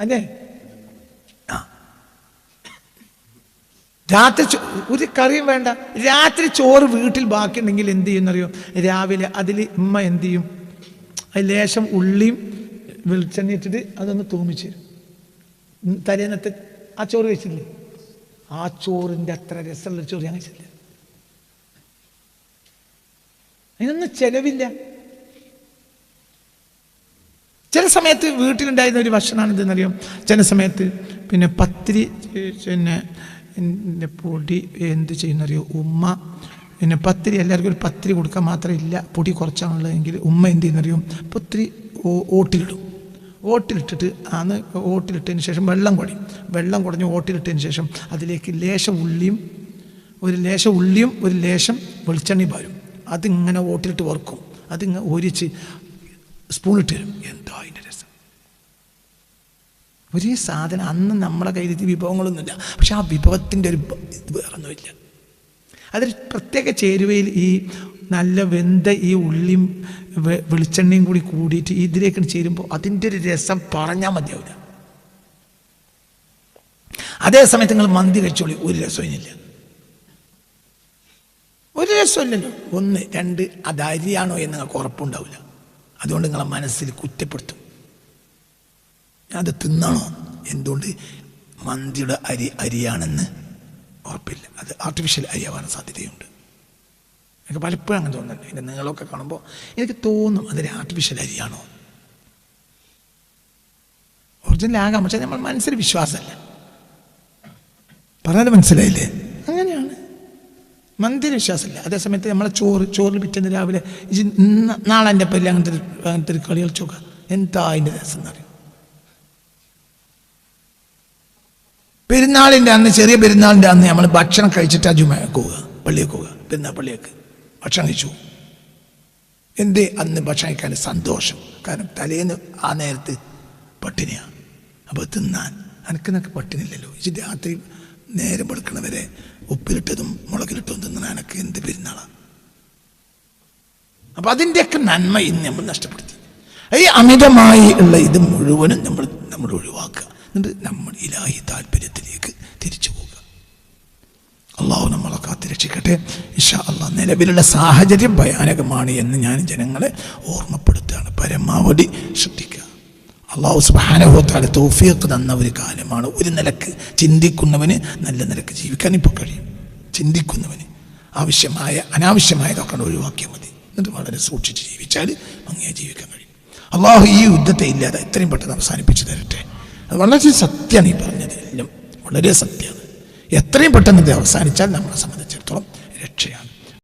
അല്ലേ. രാത്രി ഒരു കറിയും വേണ്ട. രാത്രി ചോറ് വീട്ടിൽ ബാക്കിയുണ്ടെങ്കിൽ എന്ത് ചെയ്യുന്നറിയോ? രാവിലെ അതിൽ ഉമ്മ എന്ത് ചെയ്യും? ലേശം ഉള്ളിയും വെളിച്ചെണ്ണ ഇട്ടിട്ട് അതൊന്ന് തൂമിച്ച് തരും. തലേന്നത്തെ ആ ചോറ് കഴിച്ചില്ലേ? ആ ചോറിൻ്റെ അത്ര രസമുള്ള ചോറ് ഞാൻ കഴിച്ചില്ല. അതിനൊന്നും ചെലവില്ല. ചില സമയത്ത് വീട്ടിലുണ്ടായിരുന്ന ഒരു ഭക്ഷണമാണ് ഇതെന്നറിയാം. ചില സമയത്ത് പിന്നെ പത്തിരി പൊടി എന്ത് ചെയ്യുന്നറിയോ? ഉമ്മ പിന്നെ പത്തിരി എല്ലാവർക്കും ഒരു പത്തിരി കൊടുക്കാൻ മാത്രമില്ല, പൊടി കുറച്ചാണുള്ളതെങ്കിൽ ഉമ്മ എന്ത് ചെയ്യുന്നറിയോ? പത്തിരി ഓട്ടിലിട്ടിട്ട് ഓട്ടിലിട്ടതിന് ശേഷം വെള്ളം കുടഞ്ഞ് ഓട്ടിലിട്ടതിന് ശേഷം അതിലേക്ക് ഒരു ലേശം വെളിച്ചെണ്ണയും പാരും. അതിങ്ങനെ ഓട്ടിലിട്ട് വറുക്കും. അതിങ്ങനെ ഒരിച്ച് സ്പൂണിട്ട് തരും. എന്താ അതിൻ്റെ രസം! ഒരേ സാധനം. അന്ന് നമ്മളെ കയ്യിൽ വിഭവങ്ങളൊന്നുമില്ല, പക്ഷെ ആ വിഭവത്തിൻ്റെ ഒരു ഇത് വേറൊന്നുമില്ല. അതൊരു പ്രത്യേക ചേരുവയിൽ ഈ നല്ല വെന്ത ഈ ഉള്ളിയും വെളിച്ചെണ്ണയും കൂടിയിട്ട് ഇതിലേക്ക് ചേരുമ്പോൾ അതിൻ്റെ ഒരു രസം പറഞ്ഞാൽ മതിയാവില്ല. അതേസമയത്ത് നിങ്ങൾ മന്തി കഴിച്ചോളി, ഒരു രസമില്ല. ഒരു രസമില്ലല്ലോ. 1, 2 അത് അരിയാണോ എന്ന് നിങ്ങൾക്ക് ഉറപ്പുണ്ടാവില്ല. അതുകൊണ്ട് നിങ്ങളെ മനസ്സിൽ കുറ്റപ്പെടുത്തും. അത് തിന്നണോ? എന്തുകൊണ്ട്? മന്തിയുടെ അരിയാണെന്ന് ഉറപ്പില്ല. അത് ആർട്ടിഫിഷ്യൽ അരിയാവാൻ സാധ്യതയുണ്ട്. എനിക്ക് പലപ്പോഴും അങ്ങനെ തോന്നുന്നുണ്ട്. എൻ്റെ നിങ്ങളൊക്കെ കാണുമ്പോൾ എനിക്ക് തോന്നും അതൊരു ആർട്ടിഫിഷ്യൽ അരിയാണോ. ഒറിജിനൽ ആകാം, പക്ഷെ നമ്മൾ മനസ്സിൽ വിശ്വാസമല്ല. പറഞ്ഞത് മനസ്സിലായില്ലേ? അങ്ങനെയാണ്. മന്തിന് വിശ്വാസമില്ല. അതേസമയത്ത് നമ്മളെ ചോറിൽ പിറ്റേന്ന് രാവിലെ നാളെ എൻ്റെ പേരിൽ അങ്ങനത്തെ ഒരു കളി കളിച്ചോക്ക. എന്താ അതിൻ്റെ രസം എന്നറിയും. പെരുന്നാളിൻ്റെ അന്ന്, ചെറിയ പെരുന്നാളിൻ്റെ അന്ന് നമ്മൾ ഭക്ഷണം കഴിച്ചിട്ട് ജുമയ്ക്ക് പോവുക, പള്ളിയിൽ പോവുക. പെരുന്നാൾ പള്ളിയേക്ക് ഭക്ഷണം കഴിച്ചു. എന്തേ? അന്ന് ഭക്ഷണം കഴിക്കാൻ സന്തോഷം. കാരണം തലേന്ന് ആ നേരത്ത് പട്ടിണിയാണ്. അപ്പോൾ തിന്നാൻ നിനക്ക് പട്ടിണില്ലല്ലോ. ഇത് രാത്രി നേരം വെളുക്കണവരെ ഉപ്പിലിട്ടതും മുളകിലിട്ടതും തിന്നാൻ എനിക്ക് എന്ത് പെരുന്നാളാണ്. അപ്പം അതിൻ്റെയൊക്കെ നന്മ ഇന്ന് നമ്മൾ നഷ്ടപ്പെടുത്തി. ഈ അമിതമായി ഉള്ള ഇത് മുഴുവനും നമ്മൾ ഒഴിവാക്കുക. എന്നിട്ട് നമ്മൾ ഇലാഹി താല്പര്യത്തിലേക്ക് തിരിച്ചു പോകുക. അള്ളാഹു നമ്മളെ കാത്തിരക്ഷിക്കട്ടെ. ഇൻഷാ അള്ളാഹ്. നിലവിലുള്ള സാഹചര്യം ഭയാനകമാണ് എന്ന് ഞാൻ ജനങ്ങളെ ഓർമ്മപ്പെടുത്തുകയാണ്. പരമാവധി ശ്രദ്ധിക്കുക. അള്ളാഹു സുബ്ഹാനഹു വ തആല തൗഫീഖ് തന്ന ഒരു കാലമാണ്. ഒരു നിലക്ക് ചിന്തിക്കുന്നവന് നല്ല നിലക്ക് ജീവിക്കാൻ ഇപ്പോൾ കഴിയും. ചിന്തിക്കുന്നവന് അനാവശ്യമായതൊക്കെ ഒഴിവാക്കിയാൽ മതി. എന്നിട്ട് വളരെ സൂക്ഷിച്ച് ജീവിച്ചാൽ ഭംഗിയായി ജീവിക്കാൻ കഴിയും. അള്ളാഹു ഈ യുദ്ധത്തെ ഇല്ലാതെ എത്രയും പെട്ടെന്ന് അവസാനിപ്പിച്ചു തരട്ടെ. അത് വളരെ സത്യമാണ് ഈ പറഞ്ഞത്. എല്ലാം വളരെ സത്യമാണ്. എത്രയും പെട്ടെന്ന് ഇത് അവസാനിച്ചാൽ നമ്മളെ സംബന്ധിച്ച്